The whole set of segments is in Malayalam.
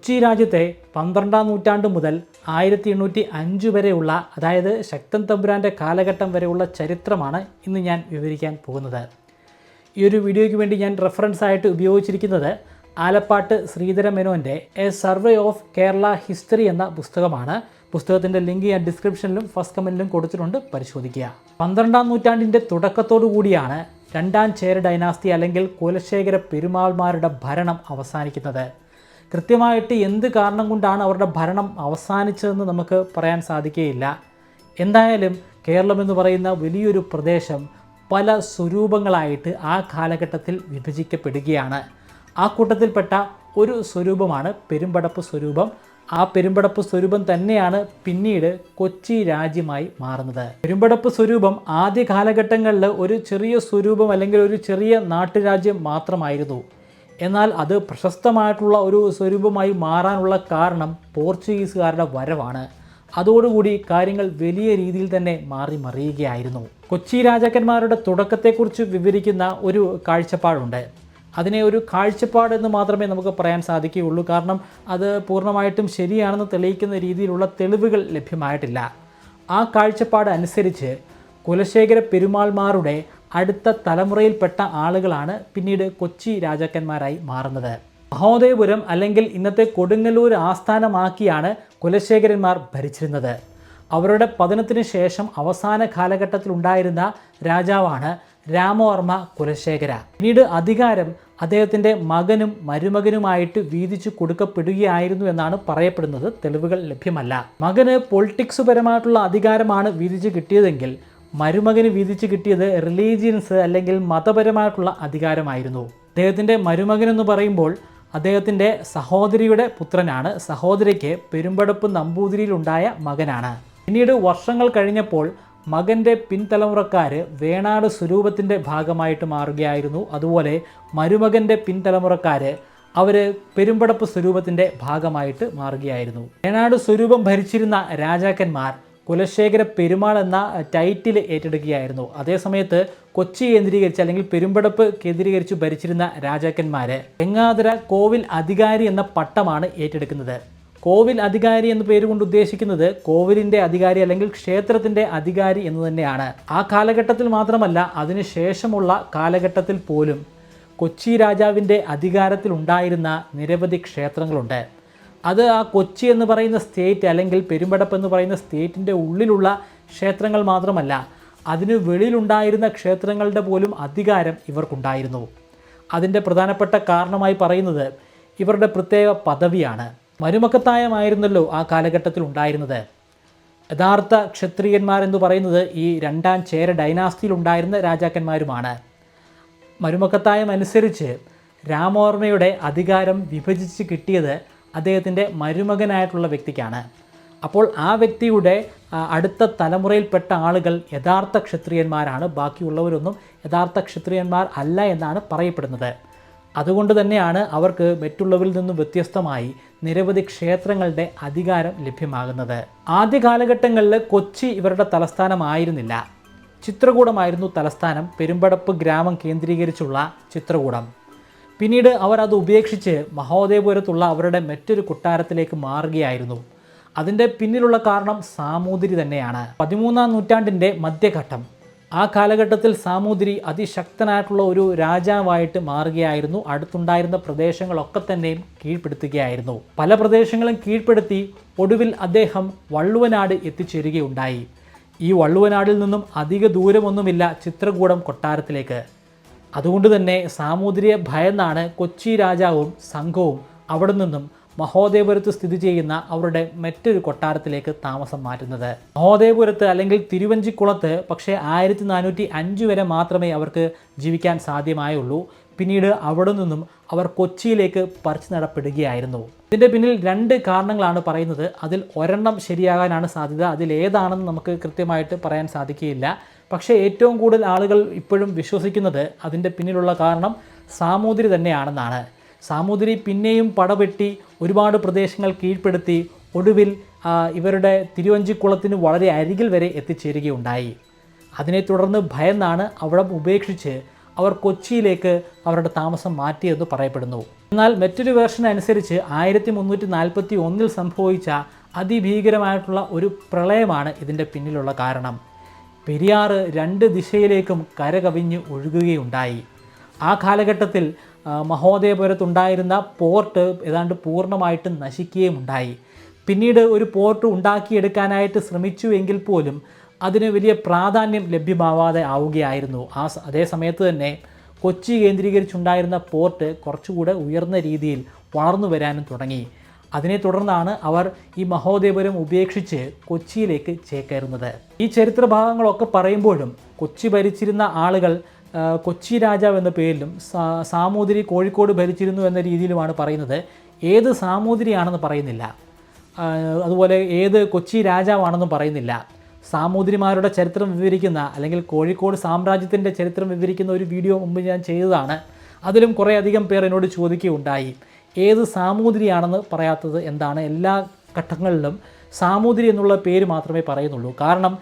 കൊച്ചി രാജ്യത്തെ 12-ാം നൂറ്റാണ്ട് മുതൽ 1805 വരെയുള്ള, അതായത് ശക്തൻ തമ്പുരാൻ്റെ കാലഘട്ടം വരെയുള്ള ചരിത്രമാണ് ഇന്ന് ഞാൻ വിവരിക്കാൻ പോകുന്നത്. ഈ ഒരു വീഡിയോയ്ക്ക് വേണ്ടി ഞാൻ റെഫറൻസ് ആയിട്ട് ഉപയോഗിച്ചിരിക്കുന്നത് ആലപ്പാട്ട് ശ്രീധര മേനോൻ്റെ a survey of Kerala history എന്ന പുസ്തകമാണ്. പുസ്തകത്തിൻ്റെ ലിങ്ക് ഞാൻ ഡിസ്ക്രിപ്ഷനിലും ഫസ്റ്റ് കമൻറ്റിലും കൊടുത്തിട്ടുണ്ട്, പരിശോധിക്കുക. 12-ാം നൂറ്റാണ്ടിൻ്റെ തുടക്കത്തോടു കൂടിയാണ് 2ാം ചേര ഡൈനാസ്റ്റി അല്ലെങ്കിൽ കുലശേഖര പെരുമാൾമാരുടെ ഭരണം അവസാനിക്കുന്നത്. കൃത്യമായിട്ട് എന്ത് കാരണം കൊണ്ടാണ് അവരുടെ ഭരണം അവസാനിച്ചതെന്ന് നമുക്ക് പറയാൻ സാധിക്കുകയില്ല. എന്തായാലും കേരളം എന്ന് പറയുന്ന വലിയൊരു പ്രദേശം പല സ്വരൂപങ്ങളായിട്ട് ആ കാലഘട്ടത്തിൽ വിഭജിക്കപ്പെടുകയാണ്. ആ കൂട്ടത്തിൽപ്പെട്ട ഒരു സ്വരൂപമാണ് പെരുമ്പടപ്പ് സ്വരൂപം. ആ പെരുമ്പടപ്പ് സ്വരൂപം തന്നെയാണ് പിന്നീട് കൊച്ചി രാജ്യമായി മാറുന്നത്. പെരുമ്പടപ്പ് സ്വരൂപം ആദ്യ കാലഘട്ടങ്ങളിൽ ഒരു ചെറിയ സ്വരൂപം അല്ലെങ്കിൽ ഒരു ചെറിയ നാട്ടുരാജ്യം മാത്രമായിരുന്നു. എന്നാൽ അത് പ്രശസ്തമായിട്ടുള്ള ഒരു സ്വരൂപമായി മാറാനുള്ള കാരണം പോർച്ചുഗീസുകാരുടെ വരവാണ്. അതോടുകൂടി കാര്യങ്ങൾ വലിയ രീതിയിൽ തന്നെ മാറി മറിയുകയായിരുന്നു. കൊച്ചി രാജാക്കന്മാരുടെ തുടക്കത്തെക്കുറിച്ച് വിവരിക്കുന്ന ഒരു കാഴ്ചപ്പാടുണ്ട്. അതിനെ ഒരു കാഴ്ചപ്പാടെന്ന് മാത്രമേ നമുക്ക് പറയാൻ സാധിക്കുകയുള്ളൂ. കാരണം അത് പൂർണ്ണമായിട്ടും ശരിയാണെന്ന് തെളിയിക്കുന്ന രീതിയിലുള്ള തെളിവുകൾ ലഭ്യമായിട്ടില്ല. ആ കാഴ്ചപ്പാട് അനുസരിച്ച് കുലശേഖര പെരുമാൾമാരുടെ അടുത്ത തലമുറയിൽപ്പെട്ട ആളുകളാണ് പിന്നീട് കൊച്ചി രാജാക്കന്മാരായി മാറുന്നത്. മഹോദയപുരം അല്ലെങ്കിൽ ഇന്നത്തെ കൊടുങ്ങല്ലൂർ ആസ്ഥാനമാക്കിയാണ് കുലശേഖരന്മാർ ഭരിച്ചിരുന്നത്. അവരുടെ പതനത്തിന് ശേഷം അവസാന കാലഘട്ടത്തിലുണ്ടായിരുന്ന രാജാവാണ് രാമവർമ്മ കുലശേഖര. പിന്നീട് അധികാരം അദ്ദേഹത്തിൻ്റെ മകനും മരുമകനുമായിട്ട് വീതിച്ചു കൊടുക്കപ്പെടുകയായിരുന്നു എന്നാണ് പറയപ്പെടുന്നത്. തെളിവുകൾ ലഭ്യമല്ല. മകന് പൊളിറ്റിക്സ് പരമായിട്ടുള്ള അധികാരമാണ് വീതിച്ച് കിട്ടിയതെങ്കിൽ മരുമകന് വീതിച്ച് കിട്ടിയത് റിലീജിയൻസ് അല്ലെങ്കിൽ മതപരമായിട്ടുള്ള അധികാരമായിരുന്നു. അദ്ദേഹത്തിൻ്റെ മരുമകൻ എന്ന് പറയുമ്പോൾ അദ്ദേഹത്തിൻ്റെ സഹോദരിയുടെ പുത്രനാണ്. സഹോദരിക്ക് പെരുമ്പടപ്പ് നമ്പൂതിരിയിലുണ്ടായ മകനാണ്. പിന്നീട് വർഷങ്ങൾ കഴിഞ്ഞപ്പോൾ മകൻ്റെ പിൻതലമുറക്കാർ വേണാട് സ്വരൂപത്തിൻ്റെ ഭാഗമായിട്ട് മാറുകയായിരുന്നു. അതുപോലെ മരുമകൻ്റെ പിൻതലമുറക്കാർ അവർ പെരുമ്പടപ്പ് സ്വരൂപത്തിൻ്റെ ഭാഗമായിട്ട് മാറുകയായിരുന്നു. വേണാട് സ്വരൂപം ഭരിച്ചിരുന്ന രാജാക്കന്മാർ കുലശേഖര പെരുമാൾ എന്ന ടൈറ്റിൽ ഏറ്റെടുക്കുകയായിരുന്നു. അതേസമയത്ത് കൊച്ചി കേന്ദ്രീകരിച്ച് അല്ലെങ്കിൽ പെരുമ്പടപ്പ് കേന്ദ്രീകരിച്ച് ഭരിച്ചിരുന്ന രാജാക്കന്മാർ തെങ്ങാതുര കോവിൽ അധികാരി എന്ന പട്ടമാണ് ഏറ്റെടുക്കുന്നത്. കോവിൽ അധികാരി എന്ന പേര് കൊണ്ട് ഉദ്ദേശിക്കുന്നത് കോവിലിൻ്റെ അധികാരി അല്ലെങ്കിൽ ക്ഷേത്രത്തിൻ്റെ അധികാരി എന്ന് തന്നെയാണ്. ആ കാലഘട്ടത്തിൽ മാത്രമല്ല, അതിനുശേഷമുള്ള കാലഘട്ടത്തിൽ പോലും കൊച്ചി രാജാവിൻ്റെ അധികാരത്തിലുണ്ടായിരുന്ന നിരവധി ക്ഷേത്രങ്ങളുണ്ട്. അത് ആ കൊച്ചി എന്ന് പറയുന്ന സ്റ്റേറ്റ് അല്ലെങ്കിൽ പെരുമ്പടപ്പ് എന്ന് പറയുന്ന സ്റ്റേറ്റിൻ്റെ ഉള്ളിലുള്ള ക്ഷേത്രങ്ങൾ മാത്രമല്ല, അതിന് വെളിയിലുണ്ടായിരുന്ന ക്ഷേത്രങ്ങളുടെ പോലും അധികാരം ഇവർക്കുണ്ടായിരുന്നു. അതിൻ്റെ പ്രധാനപ്പെട്ട കാരണമായി പറയുന്നത് ഇവരുടെ പ്രത്യേക പദവിയാണ്. മരുമക്കത്തായമായിരുന്നല്ലോ ആ കാലഘട്ടത്തിൽ ഉണ്ടായിരുന്നത്. യഥാർത്ഥ ക്ഷത്രിയന്മാരെന്ന് പറയുന്നത് ഈ 2ാം ചേര ഡൈനാസ്റ്റിയിൽ ഉണ്ടായിരുന്ന രാജാക്കന്മാരുമാണ്. മരുമക്കത്തായം അനുസരിച്ച് രാമവർമ്മയുടെ അധികാരം വിഭജിച്ച് കിട്ടിയത് അദ്ദേഹത്തിൻ്റെ മരുമകനായിട്ടുള്ള വ്യക്തിക്കാണ്. അപ്പോൾ ആ വ്യക്തിയുടെ അടുത്ത തലമുറയിൽപ്പെട്ട ആളുകൾ യഥാർത്ഥ ക്ഷത്രിയന്മാരാണ്. ബാക്കിയുള്ളവരൊന്നും യഥാർത്ഥ ക്ഷത്രിയന്മാർ അല്ല എന്നാണ് പറയപ്പെടുന്നത്. അതുകൊണ്ട് തന്നെയാണ് അവർക്ക് മറ്റുള്ളവരിൽ നിന്നും വ്യത്യസ്തമായി നിരവധി ക്ഷേത്രങ്ങളുടെ അധികാരം ലഭ്യമാകുന്നത്. ആദ്യ കാലഘട്ടങ്ങളിൽ കൊച്ചി ഇവരുടെ തലസ്ഥാനമായിരുന്നില്ല. ചിത്രകൂടമായിരുന്നു തലസ്ഥാനം. പെരുമ്പടപ്പ് ഗ്രാമം കേന്ദ്രീകരിച്ചുള്ള ചിത്രകൂടം. പിന്നീട് അവർ അത് ഉപേക്ഷിച്ച് മഹോദയപുരത്തുള്ള അവരുടെ മറ്റൊരു കൊട്ടാരത്തിലേക്ക് മാറുകയായിരുന്നു. അതിൻ്റെ പിന്നിലുള്ള കാരണം സാമൂതിരി തന്നെയാണ്. 13-ാം നൂറ്റാണ്ടിൻ്റെ മധ്യഘട്ടം. ആ കാലഘട്ടത്തിൽ സാമൂതിരി അതിശക്തനായിട്ടുള്ള ഒരു രാജാവായിട്ട് മാറുകയായിരുന്നു. അടുത്തുണ്ടായിരുന്ന പ്രദേശങ്ങളൊക്കെ തന്നെയും കീഴ്പ്പെടുത്തുകയായിരുന്നു. പല പ്രദേശങ്ങളും കീഴ്പ്പെടുത്തി ഒടുവിൽ അദ്ദേഹം വള്ളുവനാട് എത്തിച്ചേരുകയുണ്ടായി. ഈ വള്ളുവനാടിൽ നിന്നും അധിക ദൂരമൊന്നുമില്ല ചിത്രകൂടം കൊട്ടാരത്തിലേക്ക്. അതുകൊണ്ട് തന്നെ സാമൂതിരിയെ ഭയന്നാണ് കൊച്ചി രാജാവും സംഘവും അവിടെ നിന്നും മഹോദയപുരത്ത് സ്ഥിതി ചെയ്യുന്ന അവരുടെ മറ്റൊരു കൊട്ടാരത്തിലേക്ക് താമസം മാറ്റുന്നത്. മഹോദയപുരത്ത് അല്ലെങ്കിൽ തിരുവഞ്ചിക്കുളത്ത് പക്ഷേ 1405 വരെ മാത്രമേ അവർക്ക് ജീവിക്കാൻ സാധ്യമായുള്ളൂ. പിന്നീട് അവിടെ നിന്നും അവർ കൊച്ചിയിലേക്ക് പറിച്ചു നടപ്പെടുകയായിരുന്നു. ഇതിൻ്റെ പിന്നിൽ 2 കാരണങ്ങളാണ് പറയുന്നത്. അതിൽ ഒരെണ്ണം ശരിയാകാനാണ് സാധ്യത. അതിലേതാണെന്ന് നമുക്ക് കൃത്യമായിട്ട് പറയാൻ സാധിക്കുകയില്ല. പക്ഷേ ഏറ്റവും കൂടുതൽ ആളുകൾ ഇപ്പോഴും വിശ്വസിക്കുന്നത് അതിൻ്റെ പിന്നിലുള്ള കാരണം സാമൂതിരി തന്നെയാണെന്നാണ്. സാമൂതിരി പിന്നെയും പടവെട്ടി ഒരുപാട് പ്രദേശങ്ങൾ കീഴ്പ്പെടുത്തി ഒടുവിൽ ഇവരുടെ തിരുവഞ്ചിക്കുളത്തിന് വളരെ അരികിൽ വരെ എത്തിച്ചേരുകയുണ്ടായി. അതിനെ തുടർന്ന് ഭയന്നാണ് അവിടെ ഉപേക്ഷിച്ച് അവർ കൊച്ചിയിലേക്ക് അവരുടെ താമസം മാറ്റിയെന്ന് പറയപ്പെടുന്നു. എന്നാൽ മറ്റൊരു വേർഷൻ അനുസരിച്ച് 1341 സംഭവിച്ച അതിഭീകരമായിട്ടുള്ള ഒരു പ്രളയമാണ് ഇതിൻ്റെ പിന്നിലുള്ള കാരണം. പെരിയാർ 2 ദിശയിലേക്കും കരകവിഞ്ഞ് ഒഴുകുകയുണ്ടായി. ആ കാലഘട്ടത്തിൽ മഹോദയപുരത്തുണ്ടായിരുന്ന പോർട്ട് ഏതാണ്ട് പൂർണ്ണമായിട്ടും നശിക്കുകയുമുണ്ടായി. പിന്നീട് ഒരു പോർട്ട് ഉണ്ടാക്കിയെടുക്കാനായിട്ട് ശ്രമിച്ചു എങ്കിൽ പോലും അതിന് വലിയ പ്രാധാന്യം ലഭ്യമാവാതെ ആവുകയായിരുന്നു. അതേ സമയത്ത് തന്നെ കൊച്ചി കേന്ദ്രീകരിച്ചുണ്ടായിരുന്ന പോർട്ട് കുറച്ചുകൂടെ ഉയർന്ന രീതിയിൽ വളർന്നു വരാനും തുടങ്ങി. അതിനെ തുടർന്നാണ് അവർ ഈ മഹോദയപുരം ഉപേക്ഷിച്ച് കൊച്ചിയിലേക്ക് ചേക്കേറുന്നത്. ഈ ചരിത്ര ഭാഗങ്ങളൊക്കെ പറയുമ്പോഴും കൊച്ചി ഭരിച്ചിരുന്ന ആളുകൾ കൊച്ചി രാജാവ് എന്ന പേരിലും സാമൂതിരി കോഴിക്കോട് ഭരിച്ചിരുന്നു എന്ന രീതിയിലുമാണ് പറയുന്നത്. ഏത് സാമൂതിരിയാണെന്ന് പറയുന്നില്ല, അതുപോലെ ഏത് കൊച്ചി രാജാവാണെന്നും പറയുന്നില്ല. സാമൂതിരിമാരുടെ ചരിത്രം വിവരിക്കുന്ന അല്ലെങ്കിൽ കോഴിക്കോട് സാമ്രാജ്യത്തിൻ്റെ ചരിത്രം വിവരിക്കുന്ന ഒരു വീഡിയോ മുമ്പ് ഞാൻ ചെയ്തതാണ്. അതിലും കുറേയധികം പേർ എന്നോട് ചോദിക്കുകയുണ്ടായി, ഏത് സാമൂതിരിയാണെന്ന് പറയാത്തത് എന്താണ്? എല്ലാ ഘട്ടങ്ങളിലും സാമൂതിരി എന്നുള്ള പേര് മാത്രമേ പറയുന്നുള്ളൂ. കാരണം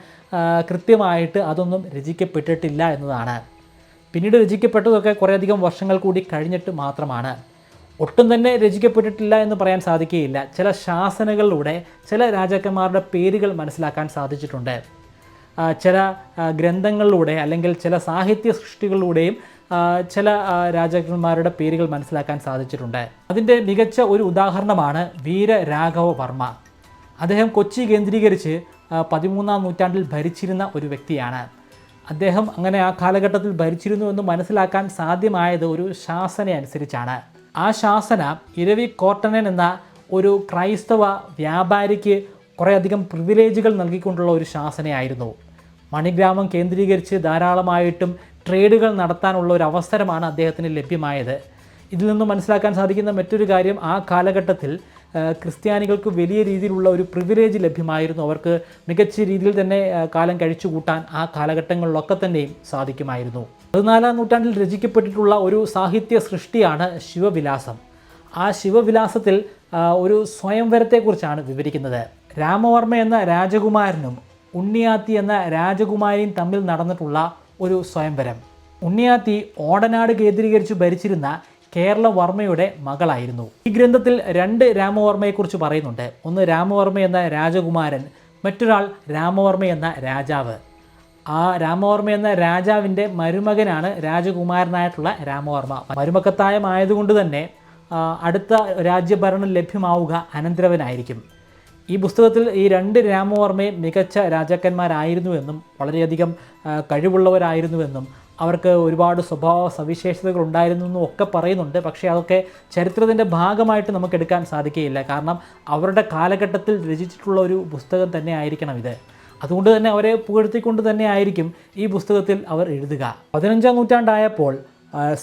കൃത്യമായിട്ട് അതൊന്നും രചിക്കപ്പെട്ടിട്ടില്ല എന്നതാണ്. പിന്നീട് രചിക്കപ്പെട്ടതൊക്കെ കുറേയധികം വർഷങ്ങൾ കൂടി കഴിഞ്ഞിട്ട് മാത്രമാണ്. ഒട്ടും തന്നെ രചിക്കപ്പെട്ടിട്ടില്ല എന്ന് പറയാൻ സാധിക്കുകയില്ല. ചില ശാസനകളിലൂടെ ചില രാജാക്കന്മാരുടെ പേരുകൾ മനസ്സിലാക്കാൻ സാധിച്ചിട്ടുണ്ട്. ചില ഗ്രന്ഥങ്ങളിലൂടെ അല്ലെങ്കിൽ ചില സാഹിത്യ സൃഷ്ടികളിലൂടെയും ചില രാജാക്കന്മാരുടെ പേരുകൾ മനസ്സിലാക്കാൻ സാധിച്ചിട്ടുണ്ട്. അതിൻ്റെ മികച്ച ഒരു ഉദാഹരണമാണ് വീരരാഘവവർമ്മ. അദ്ദേഹം കൊച്ചി കേന്ദ്രീകരിച്ച് 13-ാം നൂറ്റാണ്ടിൽ ഭരിച്ചിരുന്ന ഒരു വ്യക്തിയാണ്. അദ്ദേഹം അങ്ങനെ ആ കാലഘട്ടത്തിൽ ഭരിച്ചിരുന്നു എന്ന് മനസ്സിലാക്കാൻ സാധ്യമായത് ഒരു ശാസന അനുസരിച്ചാണ്. ആ ശാസന ഇരവി കോർട്ടനൻ എന്ന ഒരു ക്രൈസ്തവ വ്യാപാരിക്ക് കുറേയധികം പ്രിവിലേജുകൾ നൽകിക്കൊണ്ടുള്ള ഒരു ശാസനയായിരുന്നു. മണിഗ്രാമം കേന്ദ്രീകരിച്ച് ധാരാളമായിട്ടും ട്രേഡുകൾ നടത്താനുള്ള ഒരു അവസരമാണ് അദ്ദേഹത്തിന് ലഭ്യമായത്. ഇതിൽ നിന്നും മനസ്സിലാക്കാൻ സാധിക്കുന്ന മറ്റൊരു കാര്യം, ആ കാലഘട്ടത്തിൽ ക്രിസ്ത്യാനികൾക്ക് വലിയ രീതിയിലുള്ള ഒരു പ്രിവിലേജ് ലഭ്യമായിരുന്നു. അവർക്ക് മികച്ച രീതിയിൽ തന്നെ കാലം കഴിച്ചു കൂട്ടാൻ ആ കാലഘട്ടങ്ങളിലൊക്കെ തന്നെയും സാധിക്കുമായിരുന്നു. 14-ാം നൂറ്റാണ്ടിൽ രചിക്കപ്പെട്ടിട്ടുള്ള ഒരു സാഹിത്യ സൃഷ്ടിയാണ് ശിവവിലാസം. ആ ശിവവിലാസത്തിൽ ഒരു സ്വയംവരത്തെക്കുറിച്ചാണ് വിവരിക്കുന്നത്. രാമവർമ്മ എന്ന രാജകുമാരനും ഉണ്ണിയാത്തി എന്ന രാജകുമാരിയും തമ്മിൽ നടന്നിട്ടുള്ള ഒരു സ്വയംവരം. ഉണ്ണിയാത്തി ഓടനാട് കേന്ദ്രീകരിച്ച് ഭരിച്ചിരുന്ന കേരളവർമ്മയുടെ മകളായിരുന്നു. ഈ ഗ്രന്ഥത്തിൽ 2 രാമവർമ്മയെക്കുറിച്ച് പറയുന്നുണ്ട്. ഒന്ന് രാമവർമ്മ എന്ന രാജകുമാരൻ, മറ്റൊരാൾ രാമവർമ്മ എന്ന രാജാവ്. ആ രാമവർമ്മ എന്ന രാജാവിൻ്റെ മരുമകനാണ് രാജകുമാരനായിട്ടുള്ള രാമവർമ്മ. മരുമക്കത്തായമായതുകൊണ്ട് തന്നെ അടുത്ത രാജ്യഭരണം ലഭ്യമാവുക അനന്തരവനായിരിക്കും. ഈ പുസ്തകത്തിൽ ഈ 2 രാമവർമ്മയും മികച്ച രാജാക്കന്മാരായിരുന്നുവെന്നും വളരെയധികം കഴിവുള്ളവരായിരുന്നുവെന്നും അവർക്ക് ഒരുപാട് സ്വഭാവ സവിശേഷതകൾ ഉണ്ടായിരുന്നെന്നും ഒക്കെ പറയുന്നുണ്ട്. പക്ഷേ അതൊക്കെ ചരിത്രത്തിൻ്റെ ഭാഗമായിട്ട് നമുക്ക് എടുക്കാൻ സാധിക്കുകയില്ല. കാരണം അവരുടെ കാലഘട്ടത്തിൽ രചിച്ചിട്ടുള്ള ഒരു പുസ്തകം തന്നെ ആയിരിക്കണം ഇത്. അതുകൊണ്ട് തന്നെ അവരെ പുകഴ്ത്തിക്കൊണ്ട് തന്നെ ആയിരിക്കും ഈ പുസ്തകത്തിൽ അവർ എഴുതുക. 15-ാം നൂറ്റാണ്ടായപ്പോൾ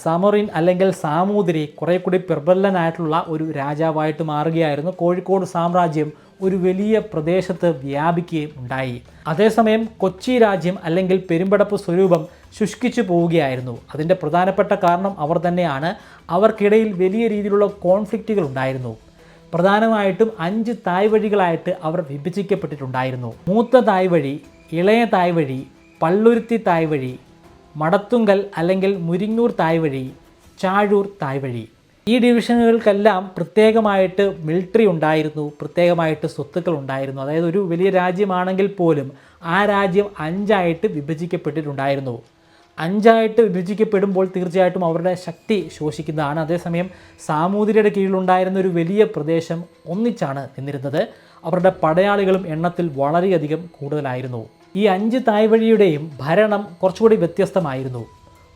സമറിൻ അല്ലെങ്കിൽ സാമൂതിരി കുറേ കൂടി പ്രബലനായിട്ടുള്ള ഒരു രാജാവായിട്ട് മാറുകയായിരുന്നു. കോഴിക്കോട് സാമ്രാജ്യം ഒരു വലിയ പ്രദേശത്ത് വ്യാപിക്കുകയും ഉണ്ടായി. അതേസമയം കൊച്ചി രാജ്യം അല്ലെങ്കിൽ പെരുമ്പടപ്പ് സ്വരൂപം ശുഷ്കിച്ചു പോവുകയായിരുന്നു. അതിൻ്റെ പ്രധാനപ്പെട്ട കാരണം അവർ തന്നെയാണ്. അവർക്കിടയിൽ വലിയ രീതിയിലുള്ള കോൺഫ്ലിക്റ്റുകൾ ഉണ്ടായിരുന്നു. പ്രധാനമായിട്ടും 5 തായ്വഴികളായിട്ട് അവർ വിഭജിക്കപ്പെട്ടിട്ടുണ്ടായിരുന്നു. മൂത്ത തായ്വഴി, ഇളയ തായ്വഴി, പള്ളുരുത്തി തായ്വഴി, മടത്തുങ്കൽ അല്ലെങ്കിൽ മുരിങ്ങൂർ തായ്വഴി, ചാഴൂർ തായ്വഴി. ഈ ഡിവിഷനുകൾക്കെല്ലാം പ്രത്യേകമായിട്ട് മിലിറ്ററി ഉണ്ടായിരുന്നു, പ്രത്യേകമായിട്ട് സ്വത്തുക്കൾ ഉണ്ടായിരുന്നു. അതായത് ഒരു വലിയ രാജ്യമാണെങ്കിൽ പോലും ആ രാജ്യം 5ആയിട്ട് വിഭജിക്കപ്പെട്ടിട്ടുണ്ടായിരുന്നു. 5ആയിട്ട് വിഭജിക്കപ്പെടുമ്പോൾ തീർച്ചയായിട്ടും അവരുടെ ശക്തി ശോഷിക്കുന്നതാണ്. അതേസമയം സാമൂതിരിയുടെ കീഴിലുണ്ടായിരുന്ന ഒരു വലിയ പ്രദേശം ഒന്നിച്ചാണ് നിന്നിരുന്നത്. അവരുടെ പടയാളികളും എണ്ണത്തിൽ വളരെയധികം കൂടുതലായിരുന്നു. ഈ 5 തായ്വഴിയുടെയും ഭരണം കുറച്ചുകൂടി വ്യത്യസ്തമായിരുന്നു.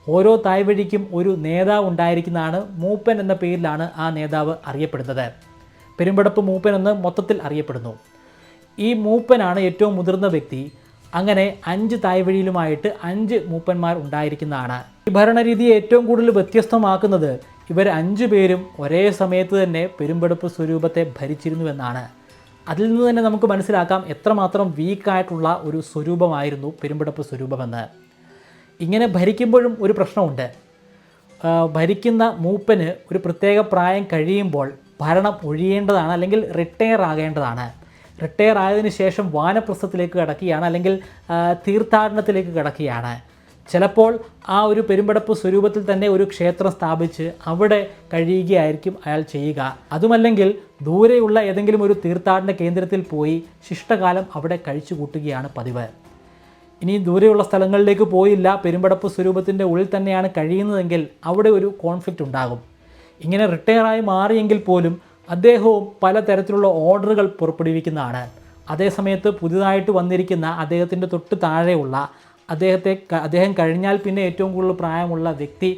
ഓരോ തായ്വഴിക്കും ഒരു നേതാവ് ഉണ്ടായിരിക്കുന്നതാണ്. മൂപ്പൻ എന്ന പേരിലാണ് ആ നേതാവ് അറിയപ്പെടുന്നത്. പെരുമ്പടപ്പ് മൂപ്പൻ എന്ന് മൊത്തത്തിൽ അറിയപ്പെടുന്നു. ഈ മൂപ്പനാണ് ഏറ്റവും മുതിർന്ന വ്യക്തി. അങ്ങനെ 5 തായ്വഴിയിലുമായിട്ട് 5 മൂപ്പന്മാർ ഉണ്ടായിരിക്കുന്നതാണ്. ഈ ഭരണരീതിയെ ഏറ്റവും കൂടുതൽ വ്യത്യസ്തമാക്കുന്നത് ഇവർ 5 പേരും ഒരേ സമയത്ത് തന്നെ പെരുമ്പടപ്പ് സ്വരൂപത്തെ ഭരിച്ചിരുന്നുവെന്നാണ്. അതിൽ നിന്ന് തന്നെ നമുക്ക് മനസ്സിലാക്കാം എത്രമാത്രം വീക്കായിട്ടുള്ള ഒരു സ്വരൂപമായിരുന്നു പെരുമ്പടപ്പ് സ്വരൂപമെന്ന്. ഇങ്ങനെ ഭരിക്കുമ്പോഴും ഒരു പ്രശ്നമുണ്ട്. ഭരിക്കുന്ന മൂപ്പന് ഒരു പ്രത്യേക പ്രായം കഴിയുമ്പോൾ ഭരണം ഒഴിയേണ്ടതാണ്, അല്ലെങ്കിൽ റിട്ടയർ ആകേണ്ടതാണ്. റിട്ടയർ ആയതിനു ശേഷം വാനപ്രസ്ഥത്തിലേക്ക് കടക്കുകയാണ്, അല്ലെങ്കിൽ തീർത്ഥാടനത്തിലേക്ക് കടക്കുകയാണ്. ചിലപ്പോൾ ആ ഒരു പെരുമ്പടപ്പ് സ്വരൂപത്തിൽ തന്നെ ഒരു ക്ഷേത്രം സ്ഥാപിച്ച് അവിടെ കഴിയുകയായിരിക്കും അയാൾ ചെയ്യുക. അതുമല്ലെങ്കിൽ ദൂരെയുള്ള ഏതെങ്കിലും ഒരു തീർത്ഥാടന കേന്ദ്രത്തിൽ പോയി ശിഷ്ടകാലം അവിടെ കഴിച്ചു കൂട്ടുകയാണ് പതിവ്. ഇനി ദൂരെയുള്ള സ്ഥലങ്ങളിലേക്ക് പോയില്ല, പെരുമ്പടപ്പ് സ്വരൂപത്തിൻ്റെ ഉള്ളിൽ തന്നെയാണ് കഴിയുന്നതെങ്കിൽ അവിടെ ഒരു കോൺഫ്ലിക്റ്റ് ഉണ്ടാകും. ഇങ്ങനെ റിട്ടയറായി മാറിയെങ്കിൽ പോലും അദ്ദേഹവും പലതരത്തിലുള്ള ഓർഡറുകൾ പുറപ്പെടുവിക്കുന്നതാണ്. അതേസമയത്ത് പുതുതായിട്ട് വന്നിരിക്കുന്ന അദ്ദേഹത്തിൻ്റെ തൊട്ട് താഴെയുള്ള അദ്ദേഹം കഴിഞ്ഞാൽ പിന്നെ ഏറ്റവും കൂടുതൽ പ്രായമുള്ള വ്യക്തി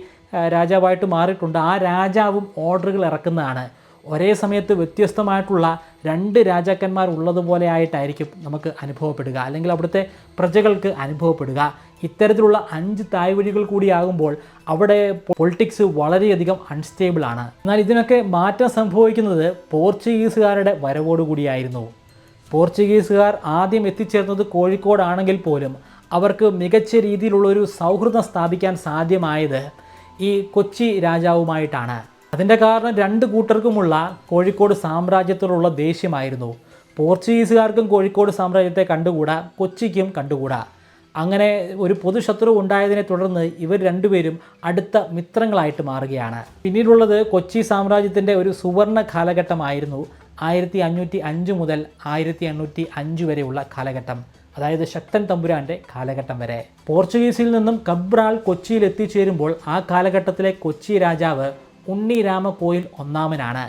രാജാവായിട്ട് മാറിയിട്ടുണ്ട്. ആ രാജാവും ഓർഡറുകൾ ഇറക്കുന്നതാണ്. ഒരേ സമയത്ത് വ്യത്യസ്തമായിട്ടുള്ള 2 രാജാക്കന്മാർ ഉള്ളതുപോലെ ആയിട്ടായിരിക്കും നമുക്ക് അനുഭവപ്പെടുക, അല്ലെങ്കിൽ അവിടുത്തെ പ്രജകൾക്ക് അനുഭവപ്പെടുക. ഇത്തരത്തിലുള്ള 5 തായ്വഴികൾ കൂടിയാകുമ്പോൾ അവിടെ പൊളിറ്റിക്സ് വളരെയധികം അൺസ്റ്റേബിളാണ്. എന്നാൽ ഇതിനൊക്കെ മാറ്റം സംഭവിക്കുന്നത് പോർച്ചുഗീസുകാരുടെ വരവോടുകൂടിയായിരുന്നു. പോർച്ചുഗീസുകാർ ആദ്യം എത്തിച്ചേർന്നത് കോഴിക്കോടാണെങ്കിൽ പോലും അവർക്ക് മികച്ച രീതിയിലുള്ളൊരു സൗഹൃദം സ്ഥാപിക്കാൻ സാധ്യമായത് ഈ കൊച്ചി രാജാവുമായിട്ടാണ്. അതിൻ്റെ കാരണം 2 കൂട്ടർക്കുമുള്ള കോഴിക്കോട് സാമ്രാജ്യത്തോടുള്ള ദേഷ്യമായിരുന്നു. പോർച്ചുഗീസുകാർക്കും കോഴിക്കോട് സാമ്രാജ്യത്തെ കണ്ടുകൂടാ, കൊച്ചിക്കും കണ്ടുകൂടാ. അങ്ങനെ ഒരു പൊതുശത്രു ഉണ്ടായതിനെ തുടർന്ന് ഇവർ രണ്ടുപേരും അടുത്ത മിത്രങ്ങളായിട്ട് മാറുകയാണ്. പിന്നീടുള്ളത് കൊച്ചി സാമ്രാജ്യത്തിൻ്റെ ഒരു സുവർണ കാലഘട്ടമായിരുന്നു 1505 മുതൽ 1805 വരെയുള്ള കാലഘട്ടം. അതായത് ശക്തൻ തമ്പുരാൻ്റെ കാലഘട്ടം വരെ. പോർച്ചുഗീസിൽ നിന്നും കബ്രാൾ കൊച്ചിയിൽ എത്തിച്ചേരുമ്പോൾ ആ കാലഘട്ടത്തിലെ കൊച്ചി രാജാവ് ഉണ്ണി രാമകോയിൽ ഒന്നാമനാണ്.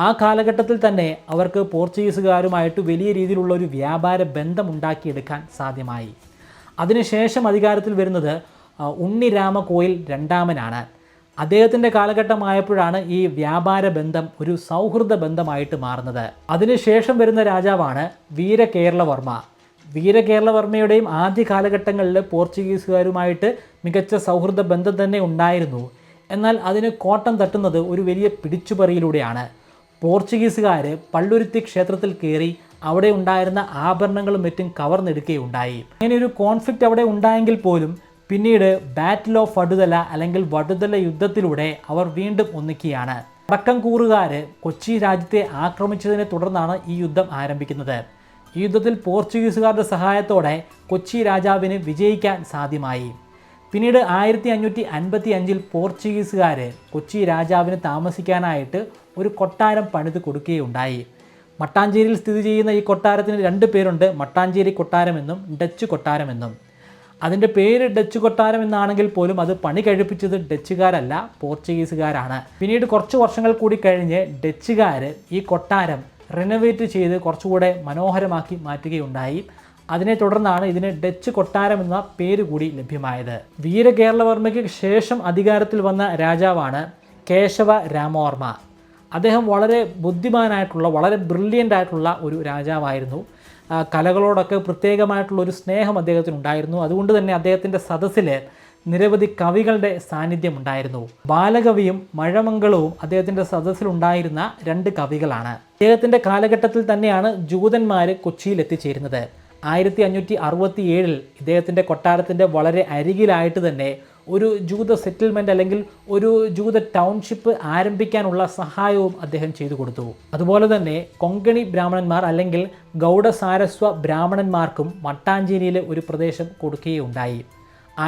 ആ കാലഘട്ടത്തിൽ തന്നെ അവർക്ക് പോർച്ചുഗീസുകാരുമായിട്ട് വലിയ രീതിയിലുള്ള ഒരു വ്യാപാര ബന്ധം ഉണ്ടാക്കിയെടുക്കാൻ സാധ്യമായി. അതിനുശേഷം അധികാരത്തിൽ വരുന്നത് ഉണ്ണി രാമകോയിൽ രണ്ടാമനാണ്. അദ്ദേഹത്തിൻ്റെ കാലഘട്ടമായപ്പോഴാണ് ഈ വ്യാപാര ബന്ധം ഒരു സൗഹൃദ ബന്ധമായിട്ട് മാറുന്നത്. അതിനുശേഷം വരുന്ന രാജാവാണ് വീരകേരളവർമ്മ. വീരകേരളവർമ്മയുടെയും ആദ്യ കാലഘട്ടങ്ങളിൽ പോർച്ചുഗീസുകാരുമായിട്ട് മികച്ച സൗഹൃദ ബന്ധം തന്നെ ഉണ്ടായിരുന്നു. എന്നാൽ അതിന് കോട്ടം തട്ടുന്നത് ഒരു വലിയ പിടിച്ചുപറിയിലൂടെയാണ്. പോർച്ചുഗീസുകാർ പള്ളുരുത്തി ക്ഷേത്രത്തിൽ കയറി അവിടെ ഉണ്ടായിരുന്ന ആഭരണങ്ങളും മറ്റും കവർന്നെടുക്കുകയുണ്ടായി. അങ്ങനെ ഒരു കോൺഫ്ലിക്റ്റ് അവിടെ ഉണ്ടായെങ്കിൽ പോലും പിന്നീട് ബാറ്റിൽ ഓഫ് വടുതല അല്ലെങ്കിൽ വടുതല യുദ്ധത്തിലൂടെ അവർ വീണ്ടും ഒന്നിക്കുകയാണ്. വടക്കംകൂറുകാർ കൊച്ചി രാജ്യത്തെ ആക്രമിച്ചതിനെ തുടർന്നാണ് ഈ യുദ്ധം ആരംഭിക്കുന്നത്. ഈ യുദ്ധത്തിൽ പോർച്ചുഗീസുകാരുടെ സഹായത്തോടെ കൊച്ചി രാജാവിന് വിജയിക്കാൻ സാധ്യമായി. പിന്നീട് 1555 പോർച്ചുഗീസുകാർ കൊച്ചി രാജാവിന് താമസിക്കാനായിട്ട് ഒരു കൊട്ടാരം പണിത് കൊടുക്കുകയുണ്ടായി. മട്ടാഞ്ചേരിയിൽ സ്ഥിതി ചെയ്യുന്ന ഈ കൊട്ടാരത്തിന് 2 പേരുണ്ട്, മട്ടാഞ്ചേരി കൊട്ടാരമെന്നും ഡച്ച് കൊട്ടാരമെന്നും. അതിൻ്റെ പേര് ഡച്ച് കൊട്ടാരം എന്നാണെങ്കിൽ പോലും അത് പണി കഴിപ്പിച്ചത് ഡച്ചുകാരല്ല, പോർച്ചുഗീസുകാരാണ്. പിന്നീട് കുറച്ച് വർഷങ്ങൾ കൂടി കഴിഞ്ഞ് ഡച്ചുകാർ ഈ കൊട്ടാരം റിനോവേറ്റ് ചെയ്ത് കുറച്ചുകൂടെ മനോഹരമാക്കി മാറ്റുകയുണ്ടായി. അതിനെ തുടർന്നാണ് ഇതിന് ഡച്ച് കൊട്ടാരം എന്ന പേര് കൂടി ലഭ്യമായത്. വീരകേരളവർമ്മയ്ക്ക് ശേഷം അധികാരത്തിൽ വന്ന രാജാവാണ് കേശവ രാമവർമ്മ. അദ്ദേഹം വളരെ ബുദ്ധിമാനായിട്ടുള്ള, വളരെ ബ്രില്യൻ്റ് ആയിട്ടുള്ള ഒരു രാജാവായിരുന്നു. കലകളോടൊക്കെ പ്രത്യേകമായിട്ടുള്ളൊരു സ്നേഹം അദ്ദേഹത്തിനുണ്ടായിരുന്നു. അതുകൊണ്ട് തന്നെ അദ്ദേഹത്തിൻ്റെ സദസ്സിൽ നിരവധി കവികളുടെ സാന്നിധ്യം ഉണ്ടായിരുന്നു. ബാലകവിയും മഴമംഗളവും അദ്ദേഹത്തിൻ്റെ സദസ്സിലുണ്ടായിരുന്ന 2 കവികളാണ്. അദ്ദേഹത്തിൻ്റെ കാലഘട്ടത്തിൽ തന്നെയാണ് ജൂതന്മാർ കൊച്ചിയിൽ എത്തിച്ചേരുന്നത്. 1567 ഇദ്ദേഹത്തിൻ്റെ കൊട്ടാരത്തിൻ്റെ വളരെ അരികിലായിട്ട് തന്നെ ഒരു ജൂത സെറ്റിൽമെൻറ്റ് അല്ലെങ്കിൽ ഒരു ജൂത ടൗൺഷിപ്പ് ആരംഭിക്കാനുള്ള സഹായവും അദ്ദേഹം ചെയ്തു കൊടുത്തു. അതുപോലെ തന്നെ കൊങ്കണി ബ്രാഹ്മണന്മാർ അല്ലെങ്കിൽ ഗൗഡസാരസ്വ ബ്രാഹ്മണന്മാർക്കും മട്ടാഞ്ചേരിയിലെ ഒരു പ്രദേശം കൊടുക്കുകയുണ്ടായി.